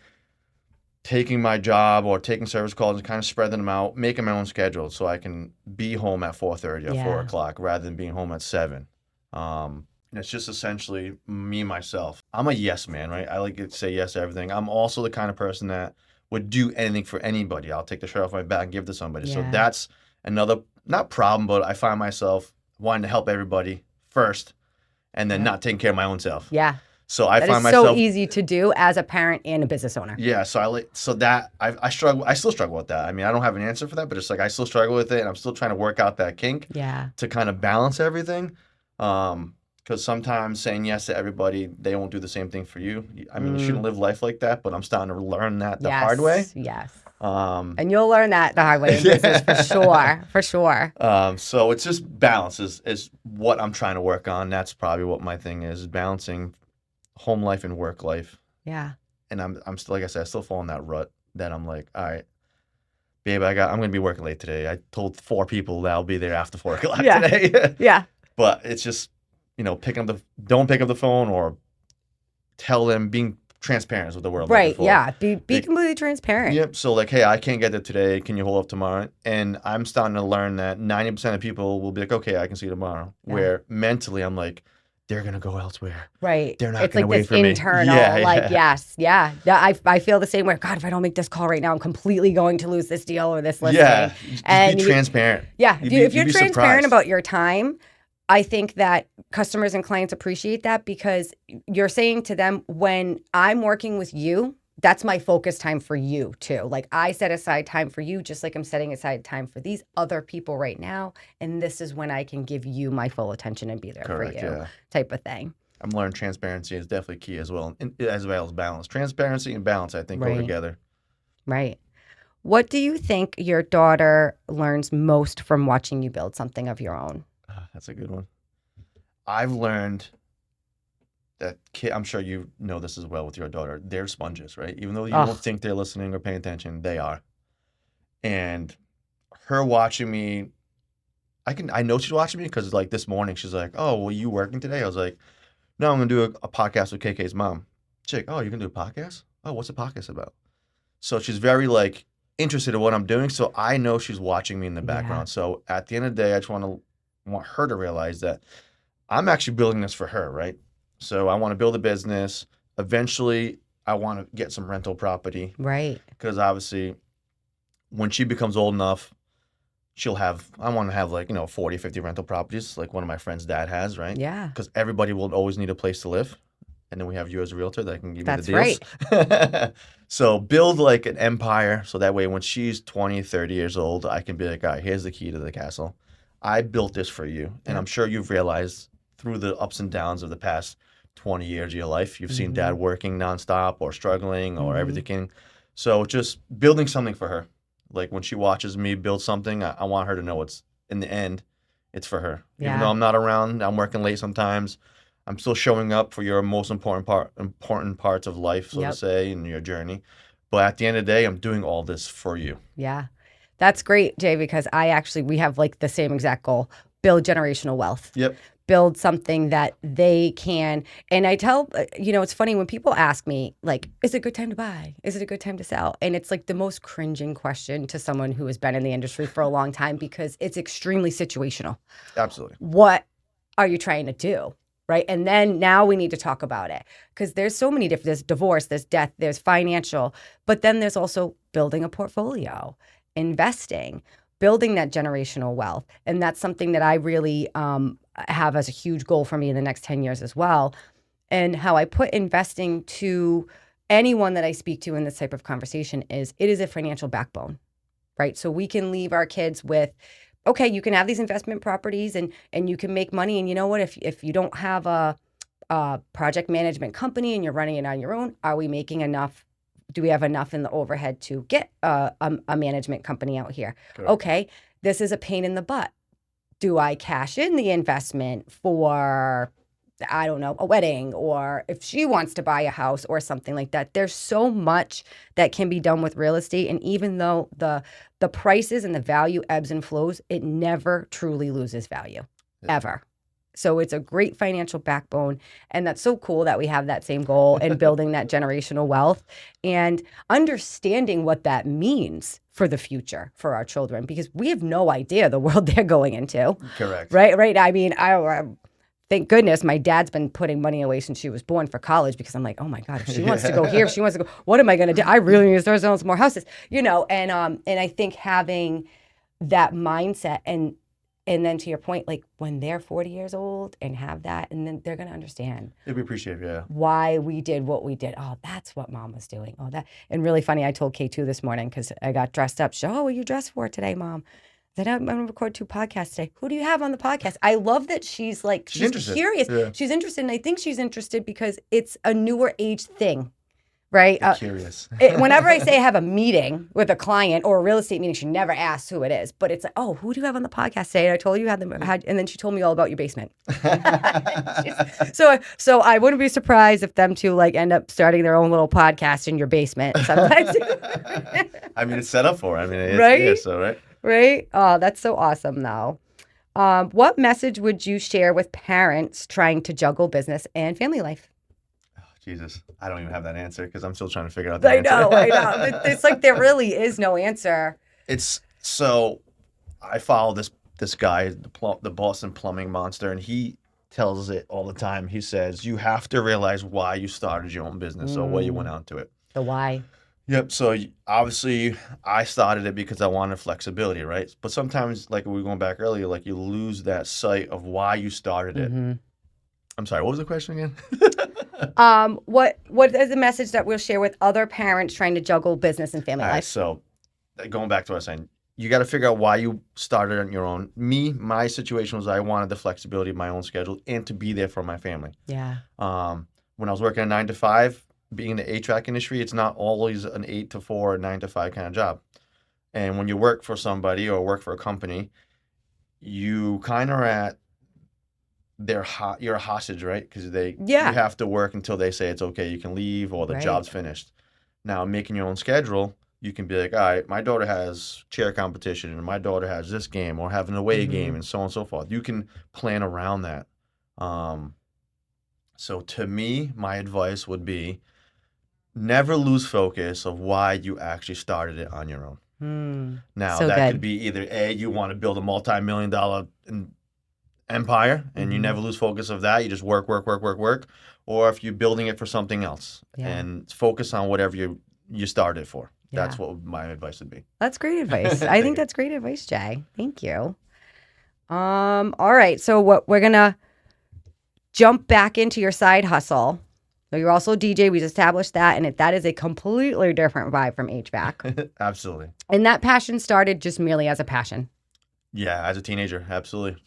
taking my job or taking service calls and kind of spreading them out, making my own schedule so I can be home at 4:30 or 4 o'clock rather than being home at 7. And it's just essentially me, myself. I'm a yes man, right? I like to say yes to everything. I'm also the kind of person that would do anything for anybody. I'll take the shirt off my back and give it to somebody. So that's another, not problem, but I find myself wanting to help everybody first and then not taking care of my own self. Yeah. So I find myself so easy to do as a parent and a business owner. Yeah, so I struggle. I still struggle with that. I mean, I don't have an answer for that, but it's like I still struggle with it, and I'm still trying to work out that kink. Yeah. To kind of balance everything, because sometimes saying yes to everybody, they won't do the same thing for you. I mean, you shouldn't live life like that, but I'm starting to learn that the hard way. Yes. And you'll learn that the hard way in business for sure. So it's just balance is what I'm trying to work on. That's probably what my thing is balancing home life and work life. Yeah. And I'm still, like I said, I still fall in that rut that I'm like, all right, babe, I'm going to be working late today. I told 4 people that I'll be there after 4 o'clock today. Yeah. But it's just, don't pick up the phone or tell them, being transparent with the world. Right. Yeah. Be completely transparent. Yep. So like, hey, I can't get there today. Can you hold up tomorrow? And I'm starting to learn that 90% of people will be like, okay, I can see you tomorrow. Yeah. Where mentally I'm like, they're going to go elsewhere. Right. They're not going to wait for me. It's like this internal, yes. Yeah. I feel the same way. God, if I don't make this call right now, I'm completely going to lose this deal or this listing. Yeah. And be transparent. Yeah. If you're transparent about your time, I think that customers and clients appreciate that because you're saying to them, when I'm working with you, that's my focus time for you too. Like I set aside time for you, just like I'm setting aside time for these other people right now. And this is when I can give you my full attention and be there for you, type of thing. I'm learning transparency is definitely key as well as balance. Transparency and balance, I think, go together. Right. What do you think your daughter learns most from watching you build something of your own? That's a good one. I've learned that I'm sure you know this as well with your daughter. They're sponges, right? Even though you don't think they're listening or paying attention, they are. And her watching me, I know she's watching me because like this morning she's like, "Oh, well, you working today?" I was like, "No, I'm gonna do a podcast with KK's mom." Chick, "Oh, you're gonna do a podcast? Oh, what's a podcast about?" So she's very like interested in what I'm doing. So I know she's watching me in the Yeah. background. So at the end of the day, I just want her to realize that I'm actually building this for her, right? So I want to build a business. Eventually, I want to get some rental property Right. because obviously when she becomes old enough, I want to have like, 40, 50 rental properties like one of my friend's dad has, right? Yeah. Because everybody will always need a place to live. And then we have you as a realtor that can give That's me the deals. right. So build like an empire. So that way when she's 20, 30 years old, I can be like, all right, here's the key to the castle. I built this for you. And Yeah. I'm sure you've realized through the ups and downs of the past 20 years of your life, you've seen dad working nonstop or struggling or everything. So just building something for her. Like when she watches me build something, I want her to know it's in the end, it's for her. Yeah. Even though I'm not around, I'm working late sometimes. I'm still showing up for your most important parts of life, so to say, in your journey. But at the end of the day, I'm doing all this for you. Yeah. That's great, Jay, because we have like the same exact goal, build generational wealth. Yep. Build something that they can. And I tell, it's funny when people ask me, like, is it a good time to buy? Is it a good time to sell? And it's like the most cringing question to someone who has been in the industry for a long time because it's extremely situational. Absolutely. What are you trying to do? Right. And then now we need to talk about it because there's so many different, there's divorce, there's death, there's financial, but then there's also building a portfolio, investing, building that generational wealth. And that's something that I really have as a huge goal for me in the next 10 years as well. And how I put investing to anyone that I speak to in this type of conversation is it is a financial backbone, right? So we can leave our kids with, okay, you can have these investment properties and you can make money. And you know what, if you don't have a project management company and you're running it on your own, are we making enough? Do we have enough in the overhead to get a management company out here? Correct. Okay, this is a pain in the butt. Do I cash in the investment for, I don't know, a wedding, or if she wants to buy a house or something like that? There's so much that can be done with real estate. And even though the prices and the value ebbs and flows, it never truly loses value, ever. So it's a great financial backbone. And that's so cool that we have that same goal and building that generational wealth and understanding what that means for the future for our children, because we have no idea the world they're going into. Correct. Right. I mean, I thank goodness my dad's been putting money away since she was born for college, because I'm like, oh my God, if she wants to go here, if she wants to go, what am I going to do? I really need to start selling some more houses, and I think having that mindset and then to your point, like when they're 40 years old and have that, and then they're going to understand. It'd be appreciated, why we did what we did. Oh, that's what mom was doing. Oh, that. And really funny, I told K2 this morning because I got dressed up. She, what are you dressed for today, Mom? I said, I'm going to record 2 podcasts today. Who do you have on the podcast? I love that she's curious. Yeah. She's interested. And I think she's interested because it's a newer age thing. Right. Curious. Whenever I say I have a meeting with a client or a real estate meeting, she never asks who it is. But it's like, oh, who do you have on the podcast today? And I told you and then she told me all about your basement. So I wouldn't be surprised if them two end up starting their own little podcast in your basement sometimes. I mean, it's set up for it. I mean, it's, right? Yeah, so right. Right. Oh, that's so awesome, though. What message would you share with parents trying to juggle business and family life? Jesus, I don't even have that answer because I'm still trying to figure out the answer. I know. It's like there really is no answer. So I follow this guy, the Boston plumbing monster, and he tells it all the time. He says, you have to realize why you started your own business or why you went out to it. The why. Yep. So obviously I started it because I wanted flexibility, right? But sometimes, like we were going back earlier, like you lose that sight of why you started it. Mm-hmm. I'm sorry, what was the question again? What is the message that we'll share with other parents trying to juggle business and family life? So going back to what I was saying, you got to figure out why you started on your own. My situation was I wanted the flexibility of my own schedule and to be there for my family. Yeah. When I was working a 9 to 5, being in the HVAC industry, it's not always an 8 to 4 or 9 to 5 kind of job. And when you work for somebody or work for a company, you kind of are at you're a hostage, right? Because you have to work until they say it's okay, you can leave or the job's finished. Now, making your own schedule, you can be like, all right, my daughter has chair competition and my daughter has this game or have an away game and so on and so forth. You can plan around that. So to me, my advice would be never lose focus of why you actually started it on your own. Now, So that good. could be either A, you want to build a multi-million-dollar empire and you never lose focus of that. You just work. Or if you're building it for something else and focus on whatever you started for. That's what my advice would be. That's great advice. I think that's great advice, Jay. Thank you. All right. So what we're going to jump back into your side hustle. So you're also a DJ. We established that. And that is a completely different vibe from HVAC. Absolutely. And that passion started just merely as a passion. Yeah, as a teenager. Absolutely.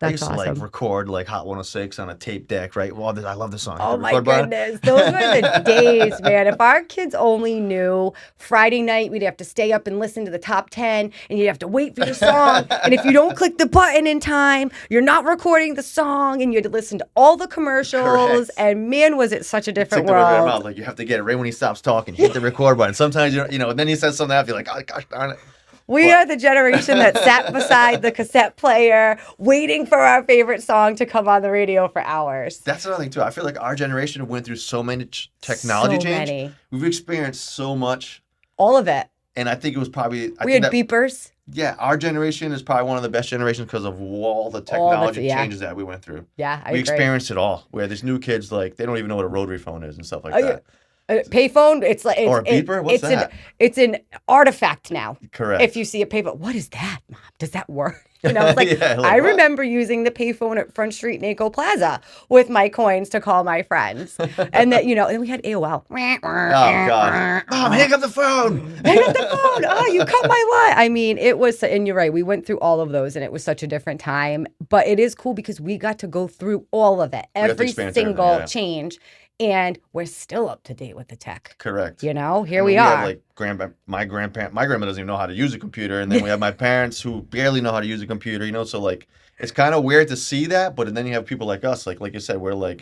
I That's used to awesome. record Hot 106 on a tape deck, right? Well, I love this song. Oh my goodness. Those were the days, man. If our kids only knew Friday night, we'd have to stay up and listen to the top 10 and you'd have to wait for your song. And if you don't click the button in time, you're not recording the song and you had to listen to all the commercials. Correct. And man, was it such a different Stick the word in your world. mouth, you have to get it right when he stops talking. Hit the record button. Sometimes, and then he says something else, you're like, oh, gosh darn it. We are the generation that sat beside the cassette player waiting for our favorite song to come on the radio for hours. That's another thing, too. I feel like our generation went through so many technology change. Many. We've experienced so much. All of it. And I think it was probably... We had beepers. Yeah, our generation is probably one of the best generations because of all the technology changes that we went through. Yeah, I We agree. experienced it all. Where these new kids, they don't even know what a rotary phone is and stuff like that. Payphone, it's like Or a beeper? What's that? It's an artifact now. Correct. If you see a payphone, what is that, Mom? Does that work? It's like, Yeah, I what? remember using the payphone at Front Street Naco Plaza with my coins to call my friends, and that and we had AOL. Oh God, Mom, hang up the phone. Hang up the phone. Oh, you cut my line. I mean, it was, and you're right. We went through all of those, and it was such a different time. But it is cool because we got to go through all of it, every single change. And we're still up to date with the tech. Correct. Here we are. Have, my grandma doesn't even know how to use a computer, and then we have my parents who barely know how to use a computer. So it's kind of weird to see that, but then you have people like us, like you said, we're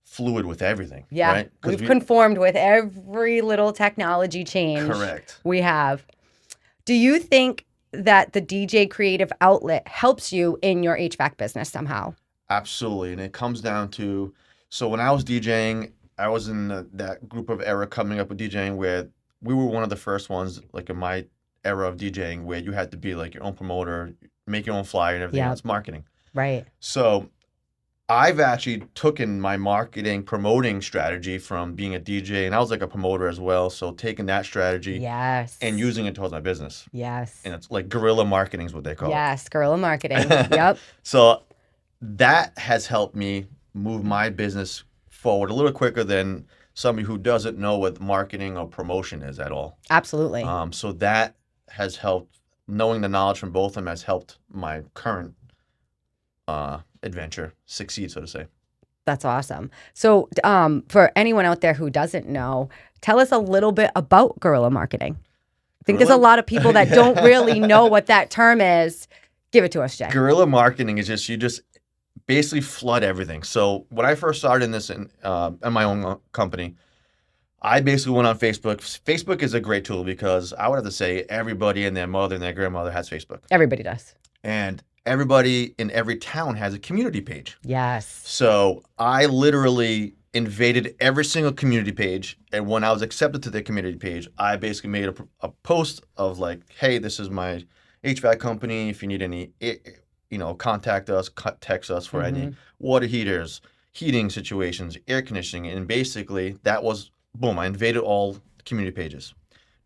fluid with everything. Yeah, right? we've conformed with every little technology change. Correct. We have. Do you think that the DJ creative outlet helps you in your HVAC business somehow? Absolutely, and it comes down to. So when I was DJing, I was in that group of era coming up with DJing where we were one of the first ones, in my era of DJing, where you had to be your own promoter, make your own flyer and everything else, marketing. Right. So I've actually taken my marketing promoting strategy from being a DJ, and I was a promoter as well. So taking that strategy and using it towards my business. Yes. And it's guerrilla marketing is what they call it. Yes, guerrilla marketing. Yep. So that has helped me move my business forward a little quicker than somebody who doesn't know what marketing or promotion is at all. Absolutely. So that has helped. Knowing the knowledge from both of them has helped my current adventure succeed, so to say. That's awesome. So for anyone out there who doesn't know, tell us a little bit about guerrilla marketing. I think there's a lot of people that don't really know what that term is. Give it to us, Jay. Guerrilla marketing is you just basically flood everything. So when I first started in this in my own company, I basically went on Facebook. Facebook is a great tool because I would have to say everybody and their mother and their grandmother has Facebook. Everybody does. And everybody in every town has a community page. Yes. So I literally invaded every single community page. And when I was accepted to their community page, I basically made a post of hey, this is my HVAC company. If you need any contact us, text us for any water heaters, heating situations, air conditioning. And basically that was, boom, I invaded all community pages.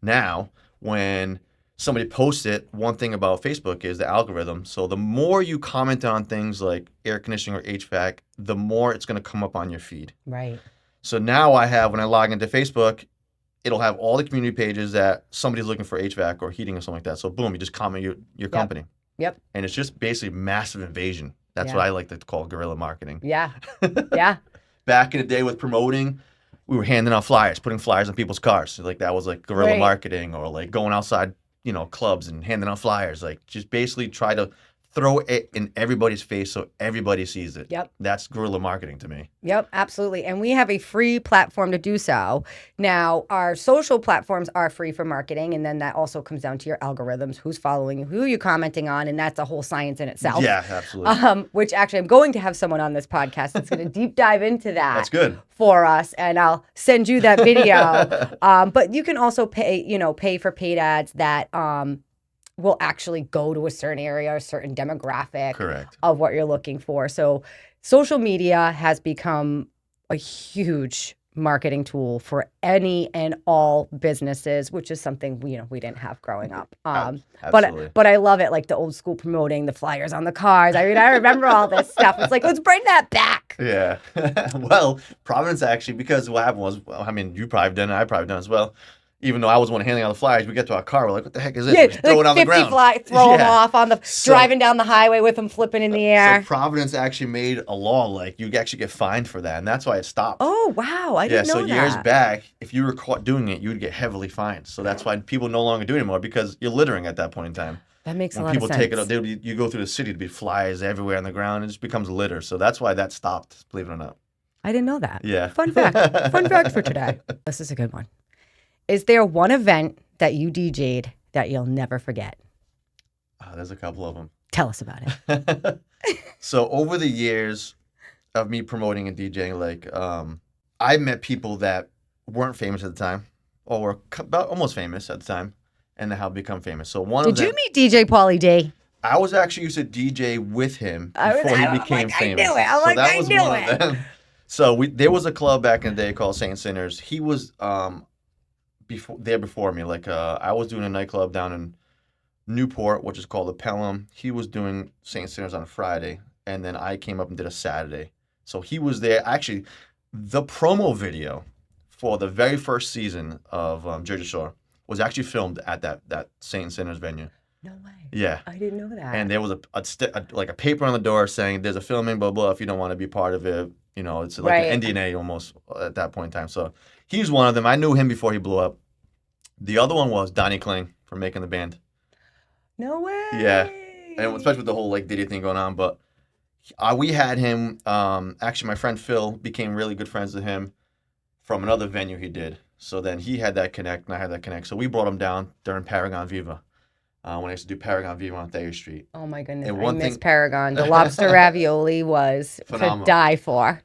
Now, when somebody posts it, one thing about Facebook is the algorithm. So the more you comment on things like air conditioning or HVAC, the more it's going to come up on your feed. Right. So now when I log into Facebook, it'll have all the community pages that somebody's looking for HVAC or heating or something like that. So boom, you just comment your company. Yep. And it's just basically massive invasion. That's what I like to call guerrilla marketing. Yeah. Yeah. Back in the day with promoting, we were handing out flyers, putting flyers on people's cars. So that was guerrilla marketing, or going outside, clubs and handing out flyers. Just basically try to throw it in everybody's face so everybody sees it. Yep. That's guerrilla marketing to me. Yep, absolutely. And we have a free platform to do so. Now, our social platforms are free for marketing, and then that also comes down to your algorithms, who's following you, who you're commenting on, and that's a whole science in itself. Yeah, absolutely. Which actually I'm going to have someone on this podcast that's going to deep dive into that. That's good. For us, and I'll send you that video. But you can also pay for paid ads that will actually go to a certain area, a certain demographic Correct. of what you're looking for. So social media has become a huge marketing tool for any and all businesses, which is something we didn't have growing up. But I love it, like the old school promoting the flyers on the cars. I mean, I remember all this stuff. It's like, let's bring that back. Yeah. Well, Providence actually, because what happened was, I mean, you probably done it, I probably done as well. Even though I was the one handing out the flyers, we get to our car, we're like, what the heck is this? Yeah, We throw it on the ground. Throw them off on the, driving down the highway with them flipping in the air. So Providence actually made a law, like, you actually get fined for that, and that's why it stopped. Oh, wow. I didn't know that. Yeah, so years back, if you were caught doing it, you would get heavily fined. So that's why people no longer do it anymore, because you're littering at that point in time. That makes a when lot people of sense. take it up, you go through the city, to be flyers everywhere on the ground, it just becomes litter. So that's why that stopped, believe it or not. I didn't know that. Yeah. Fun fact. Fun fact for today. This is a good one. Is there one event that you DJ'd that you'll never forget? There's a couple of them. Tell us about it. So over the years of me promoting and DJing, like, I met people that weren't famous at the time, or were about almost famous at the time, and how become famous. So Did you meet DJ Pauly D? I was actually used to DJ with him before he became famous. I knew it. So there was a club back in the day called Saint Sinners. He was before me. Like, I was doing a nightclub down in Newport, which is called the Pelham. He was doing Saint Sinners on a Friday, and then I came up and did a Saturday. So he was there. Actually, the promo video for the very first season of Jersey Shore was actually filmed at that Saint Sinners venue. No way. Yeah. I didn't know that. And there was a paper on the door saying there's a filming, blah, blah, if you don't want to be part of it. It's like an NDA almost at that point in time. So he's one of them. I knew him before he blew up. The other one was Donnie Kling from Making the Band. No way. Yeah. And especially with the whole Diddy thing going on. But we had him, actually my friend Phil became really good friends with him from another venue he did. So then he had that connect and I had that connect. So we brought him down during Paragon Viva. When I used to do Paragon Viva on Thayer Street. Oh my goodness, I miss Paragon. The lobster ravioli was phenomenal. To die for.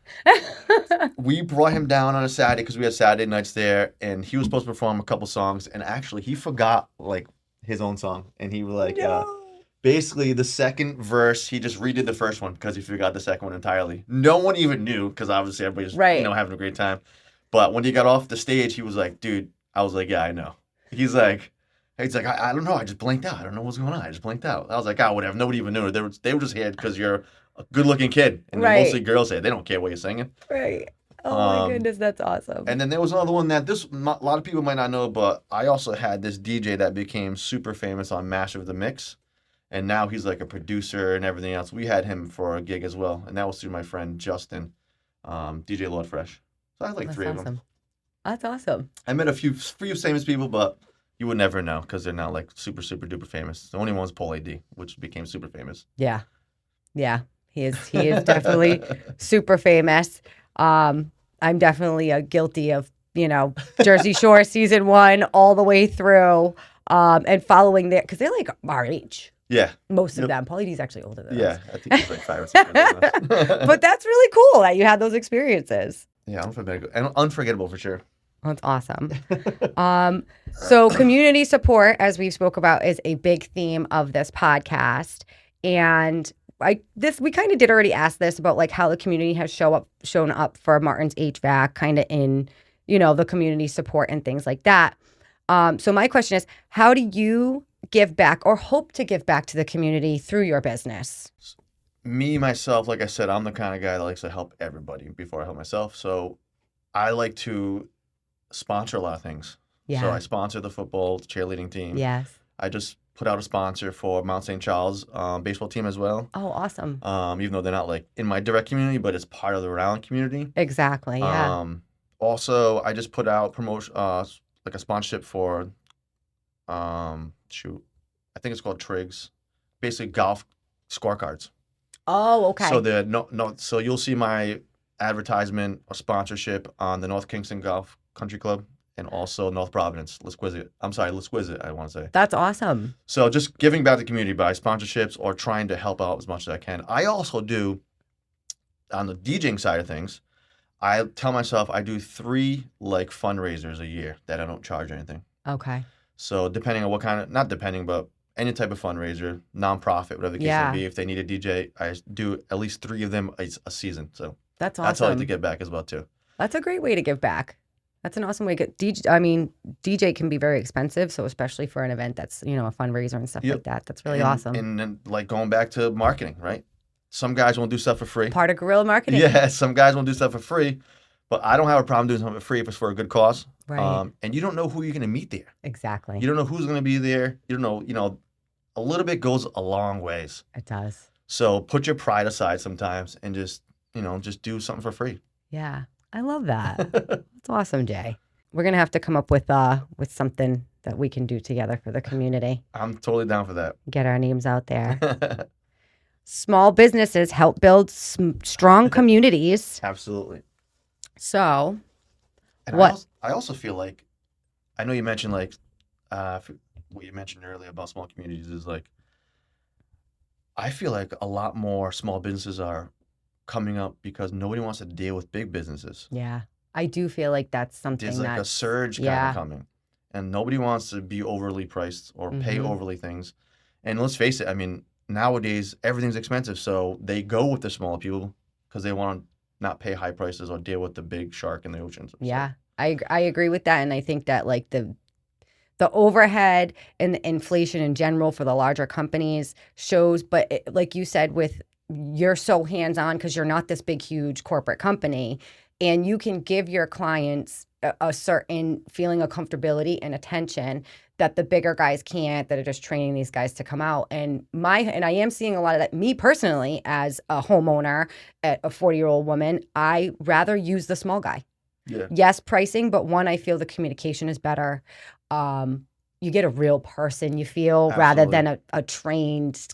We brought him down on a Saturday because we had Saturday nights there, and he was supposed to perform a couple songs, and actually he forgot his own song, and he was basically the second verse, he just redid the first one because he forgot the second one entirely. No one even knew because obviously everybody's having a great time. But when he got off the stage, he was like, dude, I was like, yeah, I know. He's like, I don't know. I just blanked out. I don't know what's going on. I just blanked out. I was like, whatever. Nobody even knew. They were just here because you're a good-looking kid. And mostly girls here. They don't care what you're singing. Right. Oh, my goodness. That's awesome. And then there was another one that a lot of people might not know, but I also had this DJ that became super famous on Master of the Mix. And now he's like a producer and everything else. We had him for a gig as well. And that was through my friend Justin, DJ Lord Fresh. So I had That's three awesome. of them. That's awesome. I met a few famous people, but you would never know because they're not super, super duper famous. The only one's Paul A.D., which became super famous. Yeah. Yeah. He is definitely super famous. I'm definitely guilty of, Jersey Shore season 1 all the way through and following that because they're like our age. Yeah. Most of them. Pauly D's actually older than us. Yeah. I think he's like 5 or 6 years older. But that's really cool that you had those experiences. Yeah, unforgettable for sure. That's awesome. So community support, as we've spoke about, is a big theme of this podcast. And we kind of did already ask this about how the community has shown up for Martins HVAC kind of in, the community support and things like that. So my question is, how do you give back or hope to give back to the community through your business? Me, myself, like I said, I'm the kind of guy that likes to help everybody before I help myself. So I like to sponsor a lot of things. Yeah. So I sponsor the football cheerleading team. Yes. I just put out a sponsor for Mount St. Charles baseball team as well. Oh, awesome. Even though they're not in my direct community, but it's part of the Rhode Island community. Exactly. Yeah. Also, I just put out promotion, a sponsorship for, I think it's called Triggs, basically golf scorecards. Oh, okay. So you'll see my advertisement or sponsorship on the North Kingston Golf Country Club and also North Providence, Lisquizit. I want to say. That's awesome. So just giving back to the community by sponsorships or trying to help out as much as I can. I also do, on the DJing side of things, I tell myself I do 3 like fundraisers a year that I don't charge anything. Okay. So depending on what kind of, not depending, but any type of fundraiser, nonprofit, whatever the case may be, if they need a DJ, I do at least 3 of them a season. So that's awesome. that's how I like to give back as well too. That's a great way to give back. That's an awesome way to get DJ can be very expensive, so especially for an event that's, a fundraiser and stuff like that. That's really awesome. And then like going back to marketing, right? Some guys won't do stuff for free. Part of guerrilla marketing. Yeah, some guys won't do stuff for free, but I don't have a problem doing something for free if it's for a good cause. Right. And you don't know who you're going to meet there. Exactly. You don't know who's going to be there. You don't know, a little bit goes a long ways. It does. So put your pride aside sometimes and just do something for free. Yeah. I love that. That's awesome, Jay. We're going to have to come up with something that we can do together for the community. I'm totally down for that. Get our names out there. Small businesses help build strong communities. Absolutely. So, and what? I also feel like, I know you mentioned like, what you mentioned earlier about small communities is like, I feel like a lot more small businesses are coming up because nobody wants to deal with big businesses. Yeah. I do feel like that's something There's like a surge kind of coming. And nobody wants to be overly priced or pay overly things. And let's face it, I mean, nowadays everything's expensive. So they go with the smaller people because they want to not pay high prices or deal with the big shark in the oceans. Yeah. I agree with that. And I think that like the overhead and the inflation in general for the larger companies shows, but like you said, you're so hands-on because you're not this big, huge corporate company, and you can give your clients a certain feeling of comfortability and attention that the bigger guys can't, that are just training these guys to come out. And I am seeing a lot of that. Me personally, as a homeowner, a 40-year-old woman, I rather use the small guy. Yeah. Yes, pricing, but one, I feel the communication is better. You get a real person, you feel, rather than a trained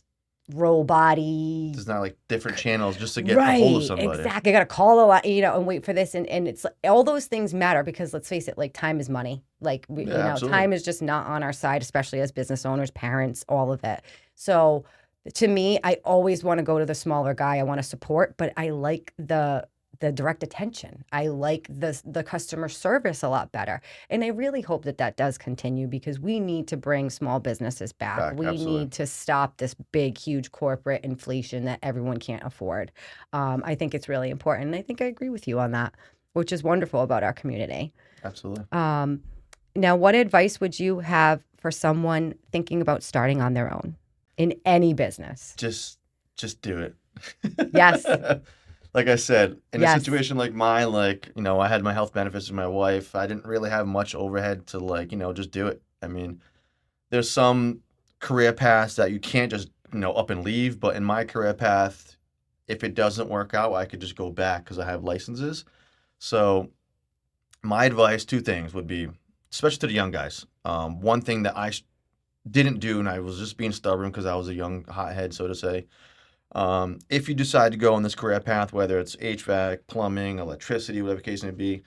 robot-y. There's not like different channels just to get a hold of somebody. Exactly. I got to call a lot, and wait for this. And it's all those things matter because let's face it, like time is money. Like, time is just not on our side, especially as business owners, parents, all of it. So to me, I always want to go to the smaller guy. I want to support, but I like the direct attention. I like the customer service a lot better. And I really hope that does continue because we need to bring small businesses back. We need to stop this big, huge corporate inflation that everyone can't afford. I think it's really important. And I think I agree with you on that, which is wonderful about our community. Absolutely. Now, what advice would you have for someone thinking about starting on their own in any business? Just do it. Yes. Like I said, in a situation like mine, like, I had my health benefits with my wife. I didn't really have much overhead to like, just do it. I mean, there's some career paths that you can't just, up and leave. But in my career path, if it doesn't work out, I could just go back because I have licenses. So my advice, 2 things would be, especially to the young guys. One thing that I didn't do, and I was just being stubborn because I was a young hothead, so to say. If you decide to go on this career path, whether it's HVAC, plumbing, electricity, whatever the case may be,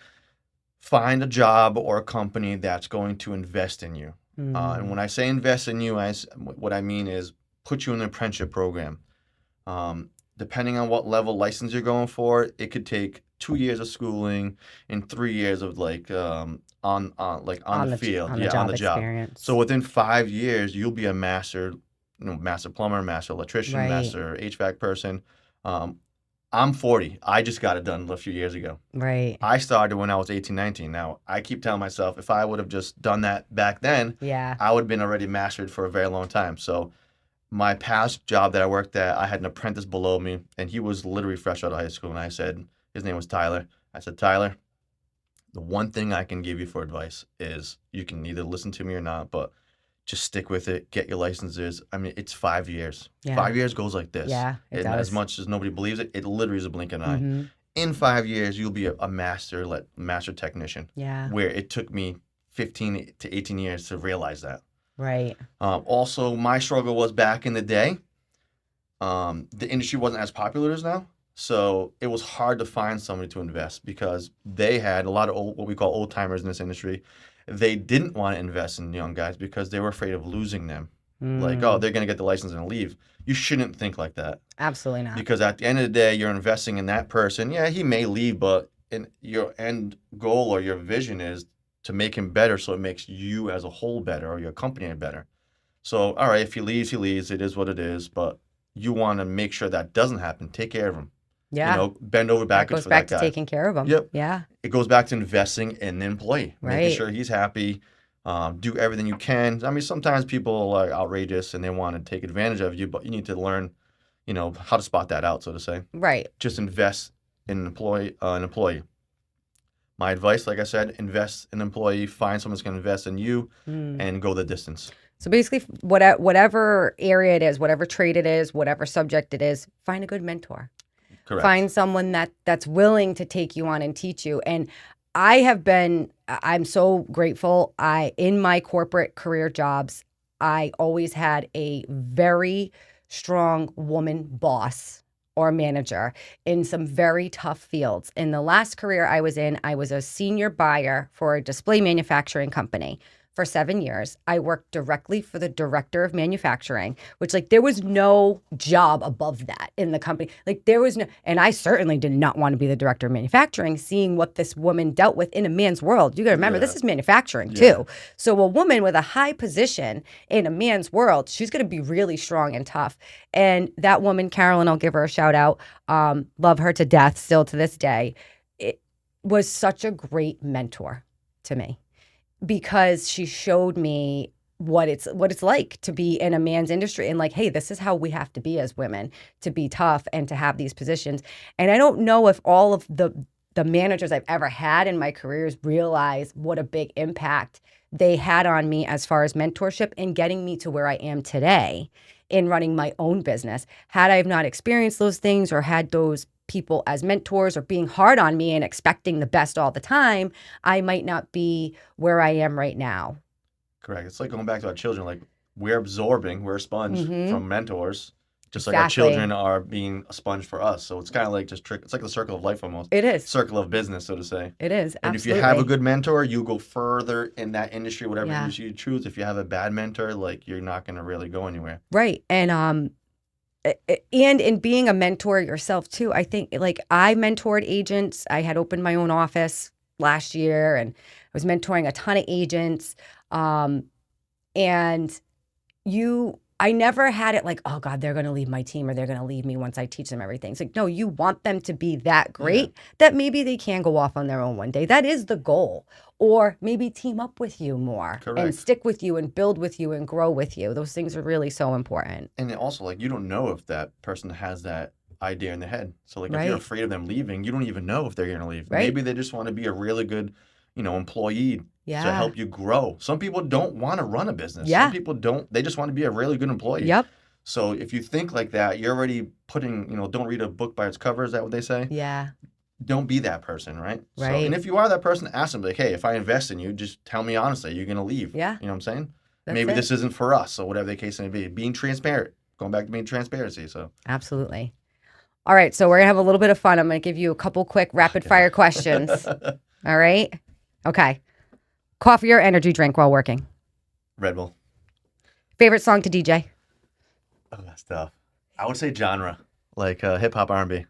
find a job or a company that's going to invest in you. And when I say invest in you, what I mean is put you in an apprenticeship program. Depending on what level license you're going for, it could take 2 years of schooling and 3 years of like on the field, on the job. Experience. So within 5 years, you'll be a master. Master plumber, master electrician, master HVAC person. I'm 40. I just got it done a few years ago. Right. I started when I was 18, 19. Now, I keep telling myself if I would have just done that back then, I would have been already mastered for a very long time. So my past job that I worked at, I had an apprentice below me, and he was literally fresh out of high school. And I said, his name was Tyler. I said, Tyler, the one thing I can give you for advice is you can either listen to me or not, but just stick with it. Get your licenses. I mean, it's 5 years. Yeah. 5 years goes like this. Yeah, it does. As much as nobody believes it, it literally is a blink of an eye. In 5 years, you'll be a master technician. Yeah. Where it took me 15 to 18 years to realize that. Right. Also, my struggle was back in the day. the industry wasn't as popular as now. So it was hard to find somebody to invest because they had a lot of what we call old timers in this industry. They didn't want to invest in young guys because they were afraid of losing them. Like, oh, they're going to get the license and leave. You shouldn't think like that. Absolutely not. Because at the end of the day, you're investing in that person. Yeah, he may leave, but your end goal or your vision is to make him better so it makes you as a whole better or your company better. So, all right, if he leaves, he leaves. It is what it is. But you want to make sure that doesn't happen. Take care of him. Yeah. You know, bend over backwards for that guy. It goes back to taking care of him. Yep. Yeah. It goes back to investing in the employee, Right. making sure he's happy, do everything you can. I mean, sometimes people are outrageous and they want to take advantage of you, but you need to learn, you know, how to spot that out, so to say. Right. Just invest in an employee. My advice, like I said, invest in an employee, find someone that's going to invest in you and go the distance. So basically, whatever area it is, whatever trade it is, whatever subject it is, find a good mentor. Correct. Find someone that's willing to take you on and teach you. And I'm so grateful. In my corporate career jobs, I always had a very strong woman boss or manager in some very tough fields. In the last career I was in, I was a senior buyer for a display manufacturing company. For 7 years, I worked directly for the director of manufacturing, which there was no job above that in the company. There was no, and I certainly did not want to be the director of manufacturing, seeing what this woman dealt with in a man's world. You got to remember, this is manufacturing too. So a woman with a high position in a man's world, she's going to be really strong and tough. And that woman, Carolyn, I'll give her a shout out. Love her to death still to this day. It was such a great mentor to me, because she showed me what it's like to be in a man's industry and hey, this is how we have to be as women to be tough and to have these positions. And I don't know if all of the managers I've ever had in my careers realize what a big impact they had on me as far as mentorship and getting me to where I am today in running my own business. Had I have not experienced those things or had those people as mentors or being hard on me and expecting the best all the time, I might not be where I am right now. Correct. It's like going back to our children. We're a sponge from mentors, just like our Exactly. children are being a sponge for us. So it's kind of it's like the circle of life almost. It is. Circle of business, so to say. It is, And absolutely. if you have a good mentor, you go further in that industry, whatever Yeah. industry you choose. If you have a bad mentor, you're not going to really go anywhere. Right. And in being a mentor yourself too, I think I mentored agents. I had opened my own office last year and I was mentoring a ton of agents. And I never had it oh God, they're going to leave my team or they're going to leave me once I teach them everything. It's no, you want them to be that great that maybe they can go off on their own one day. That is the goal. Or maybe team up with you more. Correct. And stick with you and build with you and grow with you. Those things are really so important. And also, you don't know if that person has that idea in their head. So, if you're afraid of them leaving, you don't even know if they're going to leave. Right. Maybe they just want to be a really good, employee to Yeah. help you grow. Some people don't want to run a business. Yeah. Some people don't. They just want to be a really good employee. Yep. So if you think like that, you're already putting, don't read a book by its cover. Is that what they say? Yeah. Don't be that person, right? So, Right. and if you are that person, ask them, hey, if I invest in you, just tell me honestly, you're going to leave. Yeah. You know what I'm saying? That's Maybe it. this isn't for us, or whatever the case may be. Being transparent. Going back to being transparency. So Absolutely. All right. So we're going to have a little bit of fun. I'm going to give you a couple quick rapid fire questions. All right. Okay. Coffee or energy drink while working? Red Bull. Favorite song to DJ? Oh, that's tough. I would say genre, hip hop, R&B.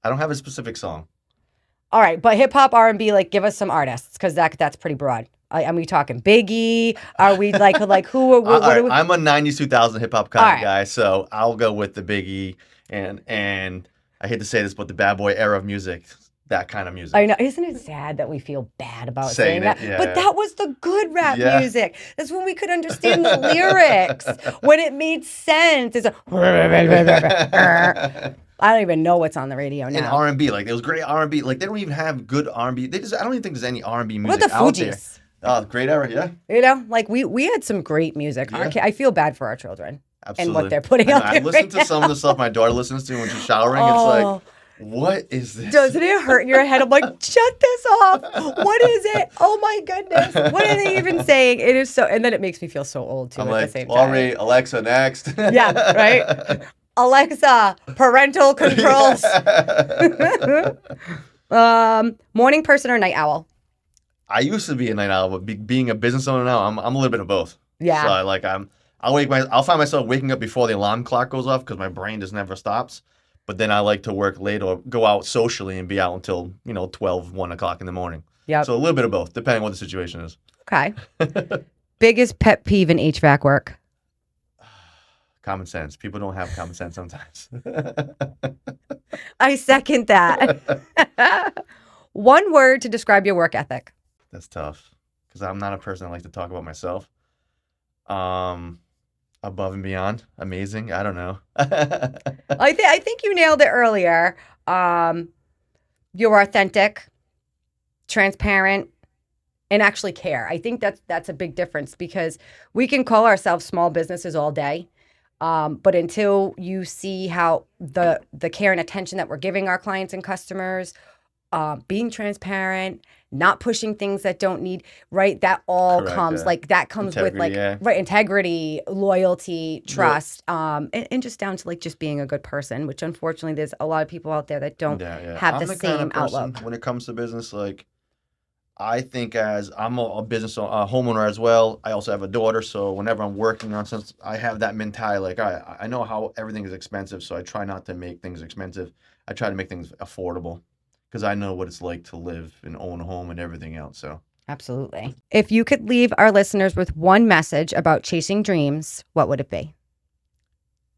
I don't have a specific song. All right. But hip hop, R&B, give us some artists because that's pretty broad. Are we talking Biggie? Are we who? What are we? I'm a 90s, 2000 hip hop kind All of right. guy, so I'll go with the Biggie and I hate to say this, but the bad boy era of music, that kind of music. I know. Isn't it sad that we feel bad about saying that? Yeah. But that was the good rap Yeah. music. That's when we could understand the lyrics, when it made sense. It's I don't even know what's on the radio now. And R&B, there was great R&B. They don't even have good R&B. I don't even think there's any R&B What music about the out there. Fugees? Oh, great era, yeah. We had some great music. Yeah. I feel bad for our children Absolutely. and what they're putting out there. I listen right to some of the stuff my daughter listens to when she's showering. Oh. It's what is this? Doesn't it hurt in your head? I'm like, shut this off. What is it? Oh my goodness. What are they even saying? It is so, and then it makes me feel so old too I'm at the same time. Laurie, Alexa, next. Yeah, right? Alexa, parental controls. Morning person or night owl? I used to be a night owl, but being a business owner now, I'm a little bit of both. Yeah. So I'll find myself waking up before the alarm clock goes off because my brain just never stops. But then I like to work late or go out socially and be out until 12, 1 o'clock in the morning. Yeah. So a little bit of both, depending on what the situation is. Okay. Biggest pet peeve in HVAC work? Common sense. People don't have common sense sometimes. I second that. One word to describe your work ethic. That's tough because I'm not a person that likes to talk about myself. Above and beyond, amazing. I don't know. I think you nailed it earlier. You're authentic, transparent, and actually care. I think that's a big difference because we can call ourselves small businesses all day. But until you see how the care and attention that we're giving our clients and customers, being transparent, not pushing things that don't need, right? That all Correct, comes yeah. like that comes with Integrity, yeah. right, integrity, loyalty, trust, and just down to like just being a good person, which unfortunately there's a lot of people out there that don't have I'm the kind same of person, outlook. when it comes to business. Like, I think as I'm a business homeowner as well. I also have a daughter, so whenever I'm working on something, I have that mentality. Like, I know how everything is expensive, so I try not to make things expensive. I try to make things affordable because I know what it's like to live and own a home and everything else. So Absolutely. If you could leave our listeners with one message about chasing dreams, what would it be?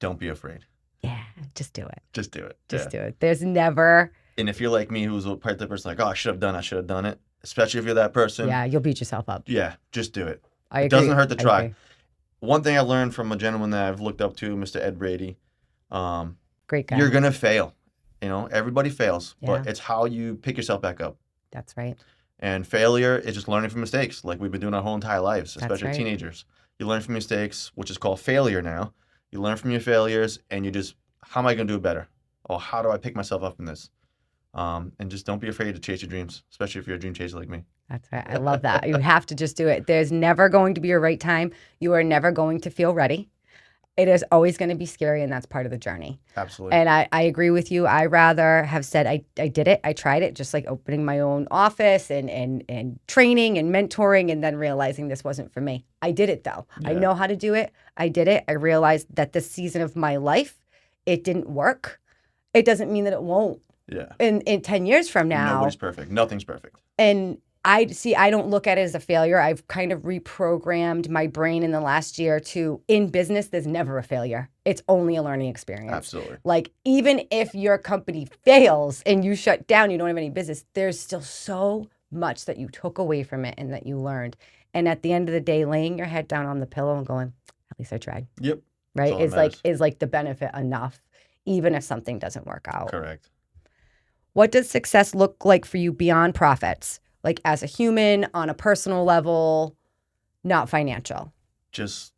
don't be afraid. Yeah, just do it. Just do it. Just do it. There's never. And if you're like me, who's a part of the person like, oh, I should have done it. Especially if you're that person. Yeah, you'll beat yourself up. Yeah, just do it. I agree. It doesn't hurt to I try. agree. One thing I learned from a gentleman that I've looked up to, Mr. Ed Brady, Great guy. you're going to fail. Everybody fails, but Yeah. it's how you pick yourself back up. That's right. And failure is just learning from mistakes, like we've been doing our whole entire lives, especially right. teenagers. You learn from mistakes, which is called failure now. You learn from your failures, and you just, how am I going to do it better? Or how do I pick myself up in this? And just don't be afraid to chase your dreams, especially if you're a dream chaser like me. That's right. I love that. You have to just do it. There's never going to be a right time. You are never going to feel ready. It is always going to be scary, and that's part of the journey. Absolutely. And I agree with you. I rather have said I did it. I tried it, just like opening my own office and training and mentoring, and then realizing this wasn't for me. I did it, though. Yeah. I know how to do it. I did it. I realized that this season of my life, it didn't work. It doesn't mean that it won't. Yeah. In 10 years from now. Nobody's perfect. Nothing's perfect. And I don't look at it as a failure. I've kind of reprogrammed my brain in the last year to, in business, there's never a failure. It's only a learning experience. Absolutely. Like, even if your company fails and you shut down, you don't have any business, there's still so much that you took away from it and that you learned. And at the end of the day, laying your head down on the pillow and going, at least I tried. Yep. Right? That's all that Is like the benefit enough, even if something doesn't work out. Correct. What does success look like for you beyond profits? Like as a human, on a personal level, not financial. Just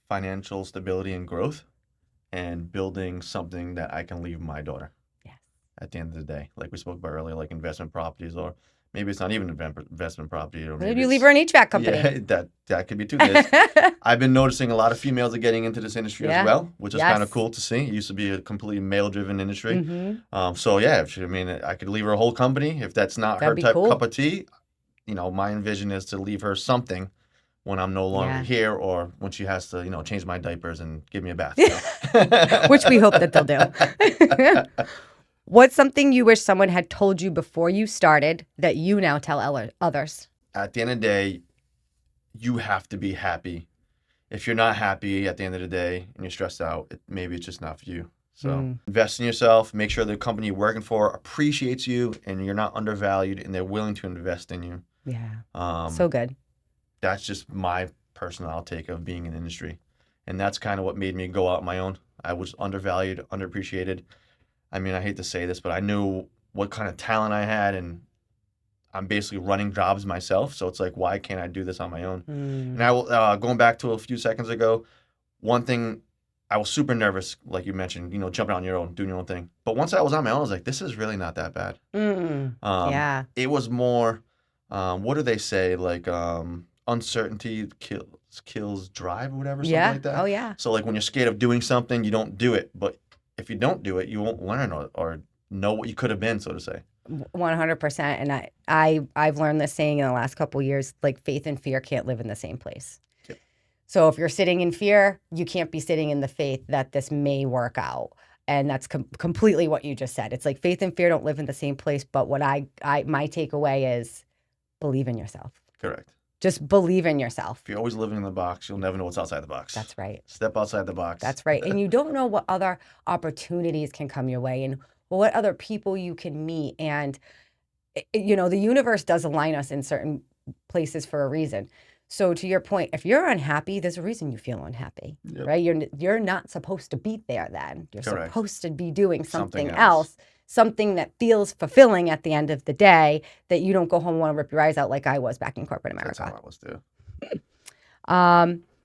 financial stability and growth and building something that I can leave my daughter. Yes. At the end of the day, like we spoke about earlier, like investment properties, or maybe it's not even investment property. Or Maybe you leave her an HVAC company. Yeah, that could be too. I've been noticing a lot of females are getting into this industry as well, which is kind of cool to see. It used to be a completely male-driven industry. Mm-hmm. So yeah, I could leave her a whole company. If that's not her type cup of tea, my envision is to leave her something when I'm no longer here, or when she has to, change my diapers and give me a bath. Which we hope that they'll do. What's something you wish someone had told you before you started that you now tell others? At the end of the day, you have to be happy. If you're not happy at the end of the day and you're stressed out, maybe it's just not for you. So invest in yourself. Make sure the company you're working for appreciates you and you're not undervalued and they're willing to invest in you. Yeah. So good. That's just my personal outtake of being in the industry. And that's kind of what made me go out on my own. I was undervalued, underappreciated. I mean, I hate to say this, but I knew what kind of talent I had, and I'm basically running jobs myself. So it's like, why can't I do this on my own? And I will, going back to a few seconds ago, one thing, I was super nervous, like you mentioned, jumping on your own, doing your own thing. But once I was on my own, I was like, this is really not that bad. Yeah. It was more, what do they say? Like, uncertainty kills drive or whatever, something Yeah. like that. Oh, yeah. So like when you're scared of doing something, you don't do it. But if you don't do it, you won't learn or know what you could have been, so to say. 100%. And I've learned this saying in the last couple of years, like faith and fear can't live in the same place. Yep. So if you're sitting in fear, you can't be sitting in the faith that this may work out. And that's completely what you just said. It's like faith and fear don't live in the same place. But what my takeaway is believe in yourself. Correct. Just believe in yourself. If you're always living in the box, you'll never know what's outside the box. That's right. Step outside the box. That's right. And you don't know what other opportunities can come your way and what other people you can meet. And, you know, the universe does align us in certain places for a reason. So to your point, if you're unhappy, there's a reason you feel unhappy, right? You're not supposed to be there then. You're Correct. supposed to be doing something else, something that feels fulfilling at the end of the day, that you don't go home and want to rip your eyes out like I was back in corporate America. That's how I was too.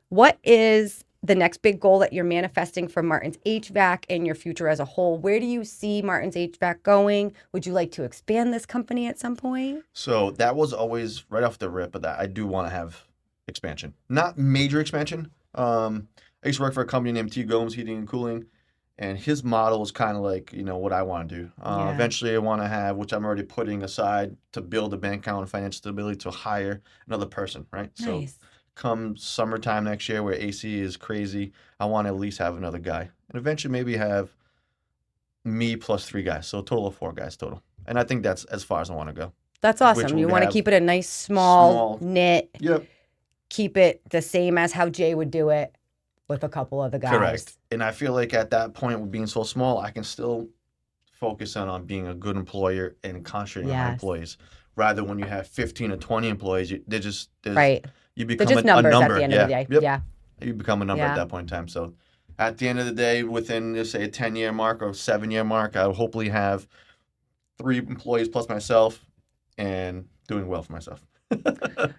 What is the next big goal that you're manifesting for Martins HVAC and your future as a whole? Where do you see Martins HVAC going? Would you like to expand this company at some point? So that was always right off the rip of that. I do want to have expansion, not major expansion. I used to work for a company named T. Gomes Heating and Cooling, and his model is kind of like, you know, what I want to do. Eventually I want to have, which I'm already putting aside to build a bank account and financial stability, to hire another person, right? Nice. So come summertime next year where AC is crazy, I want to at least have another guy. And eventually maybe have me plus 3 guys. So a total of 4 guys total. And I think that's as far as I want to go. That's awesome. You want to keep it a nice, small knit. Yep. Keep it the same as how Jay would do it with a couple of the guys. Correct. And I feel like at that point, with being so small, I can still focus on being a good employer and concentrating on my employees. Rather, when you have 15 or 20 employees, they're just right. You become they're just numbers at the end of the day. Yep. Yeah. You become a number at that point in time. So at the end of the day, within, let's say, a 10-year mark or 7-year mark, I will hopefully have 3 employees plus myself and doing well for myself.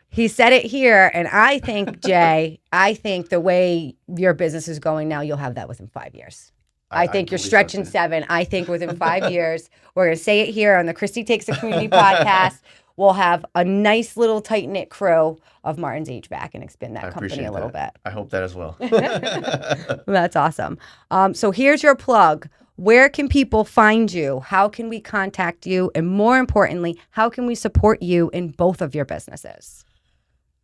He said it here, and I think, Jay, I think the way your business is going now, you'll have that within 5 years. I think you're stretching 7. I think within 5 years, we're going to say it here on the Kristie Takes the Community podcast. We'll have a nice little tight-knit crew of Martins HVAC and expand that company a little bit. I hope that as well. That's awesome. So here's your plug. Where can people find you? How can we contact you? And more importantly, how can we support you in both of your businesses?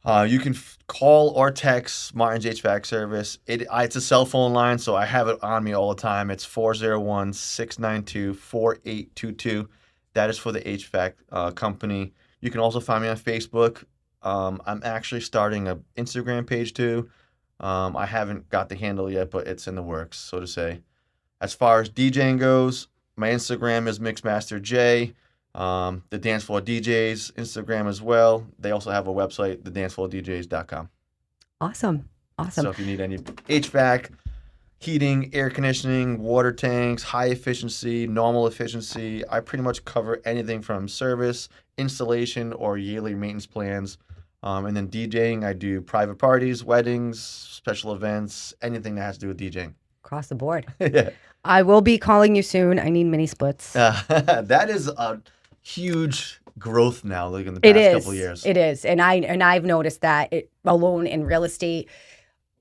You can call or text Martins HVAC Service. It's a cell phone line, so I have it on me all the time. It's 401-692-4822. That is for the HVAC company. You can also find me on Facebook. I'm actually starting an Instagram page too. I haven't got the handle yet, but it's in the works, so to say. As far as DJing goes, my Instagram is MixmasterJ. The Dance Floor DJs Instagram as well. They also have a website, thedancefloordjs.com. Awesome. So if you need any HVAC, heating, air conditioning, water tanks, high efficiency, normal efficiency, I pretty much cover anything from service, installation, or yearly maintenance plans. And then DJing, I do private parties, weddings, special events, anything that has to do with DJing. Across the board. Yeah. I will be calling you soon. I need mini splits. That is a huge growth now, like in the past couple of years. It is. And I've noticed that alone in real estate,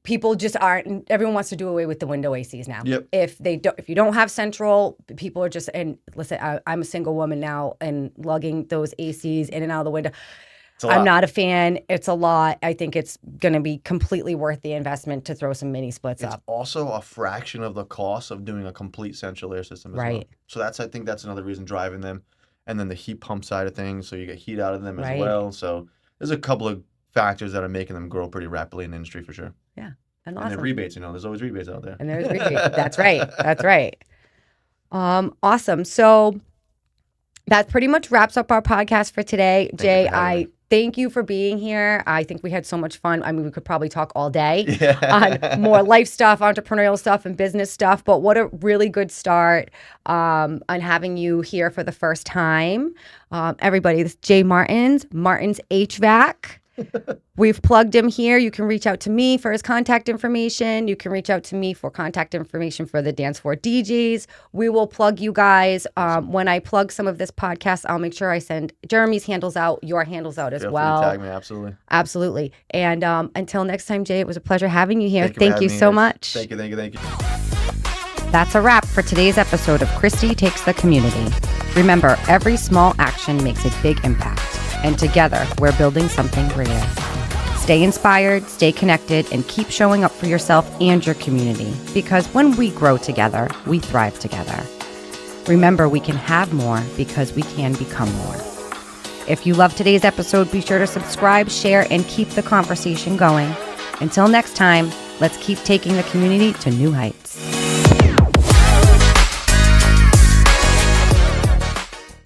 people just aren't. Everyone wants to do away with the window ACs now. Yep. If you don't have central, people are just. And listen, I'm a single woman now, and lugging those ACs in and out of the window. I'm not a fan. It's a lot. I think it's going to be completely worth the investment to throw some mini splits up. It's also a fraction of the cost of doing a complete central air system as well. So I think that's another reason driving them. And then the heat pump side of things, so you get heat out of them as well. So there's a couple of factors that are making them grow pretty rapidly in the industry for sure. Yeah. And the rebates, there's always rebates out there. And there's rebates. That's right. That's right. Awesome. So that pretty much wraps up our podcast for today. Jay, thank you for being here. I think we had so much fun. I mean, we could probably talk all day on more life stuff, entrepreneurial stuff, and business stuff. But what a really good start on having you here for the first time. Everybody, this is Jay Martins, Martins HVAC. We've plugged him here. You can reach out to me for his contact information. You can reach out to me for contact information for the Dance Floor DJs. We will plug you guys. When I plug some of this podcast, I'll make sure I send Jeremy's handles out, your handles out as well. Tag me, absolutely. Absolutely. And until next time, Jay, it was a pleasure having you here. Thank you so much. Thank you. That's a wrap for today's episode of Kristie Takes the Community. Remember, every small action makes a big impact. And together, we're building something greater. Stay inspired, stay connected, and keep showing up for yourself and your community. Because when we grow together, we thrive together. Remember, we can have more because we can become more. If you love today's episode, be sure to subscribe, share, and keep the conversation going. Until next time, let's keep taking the community to new heights.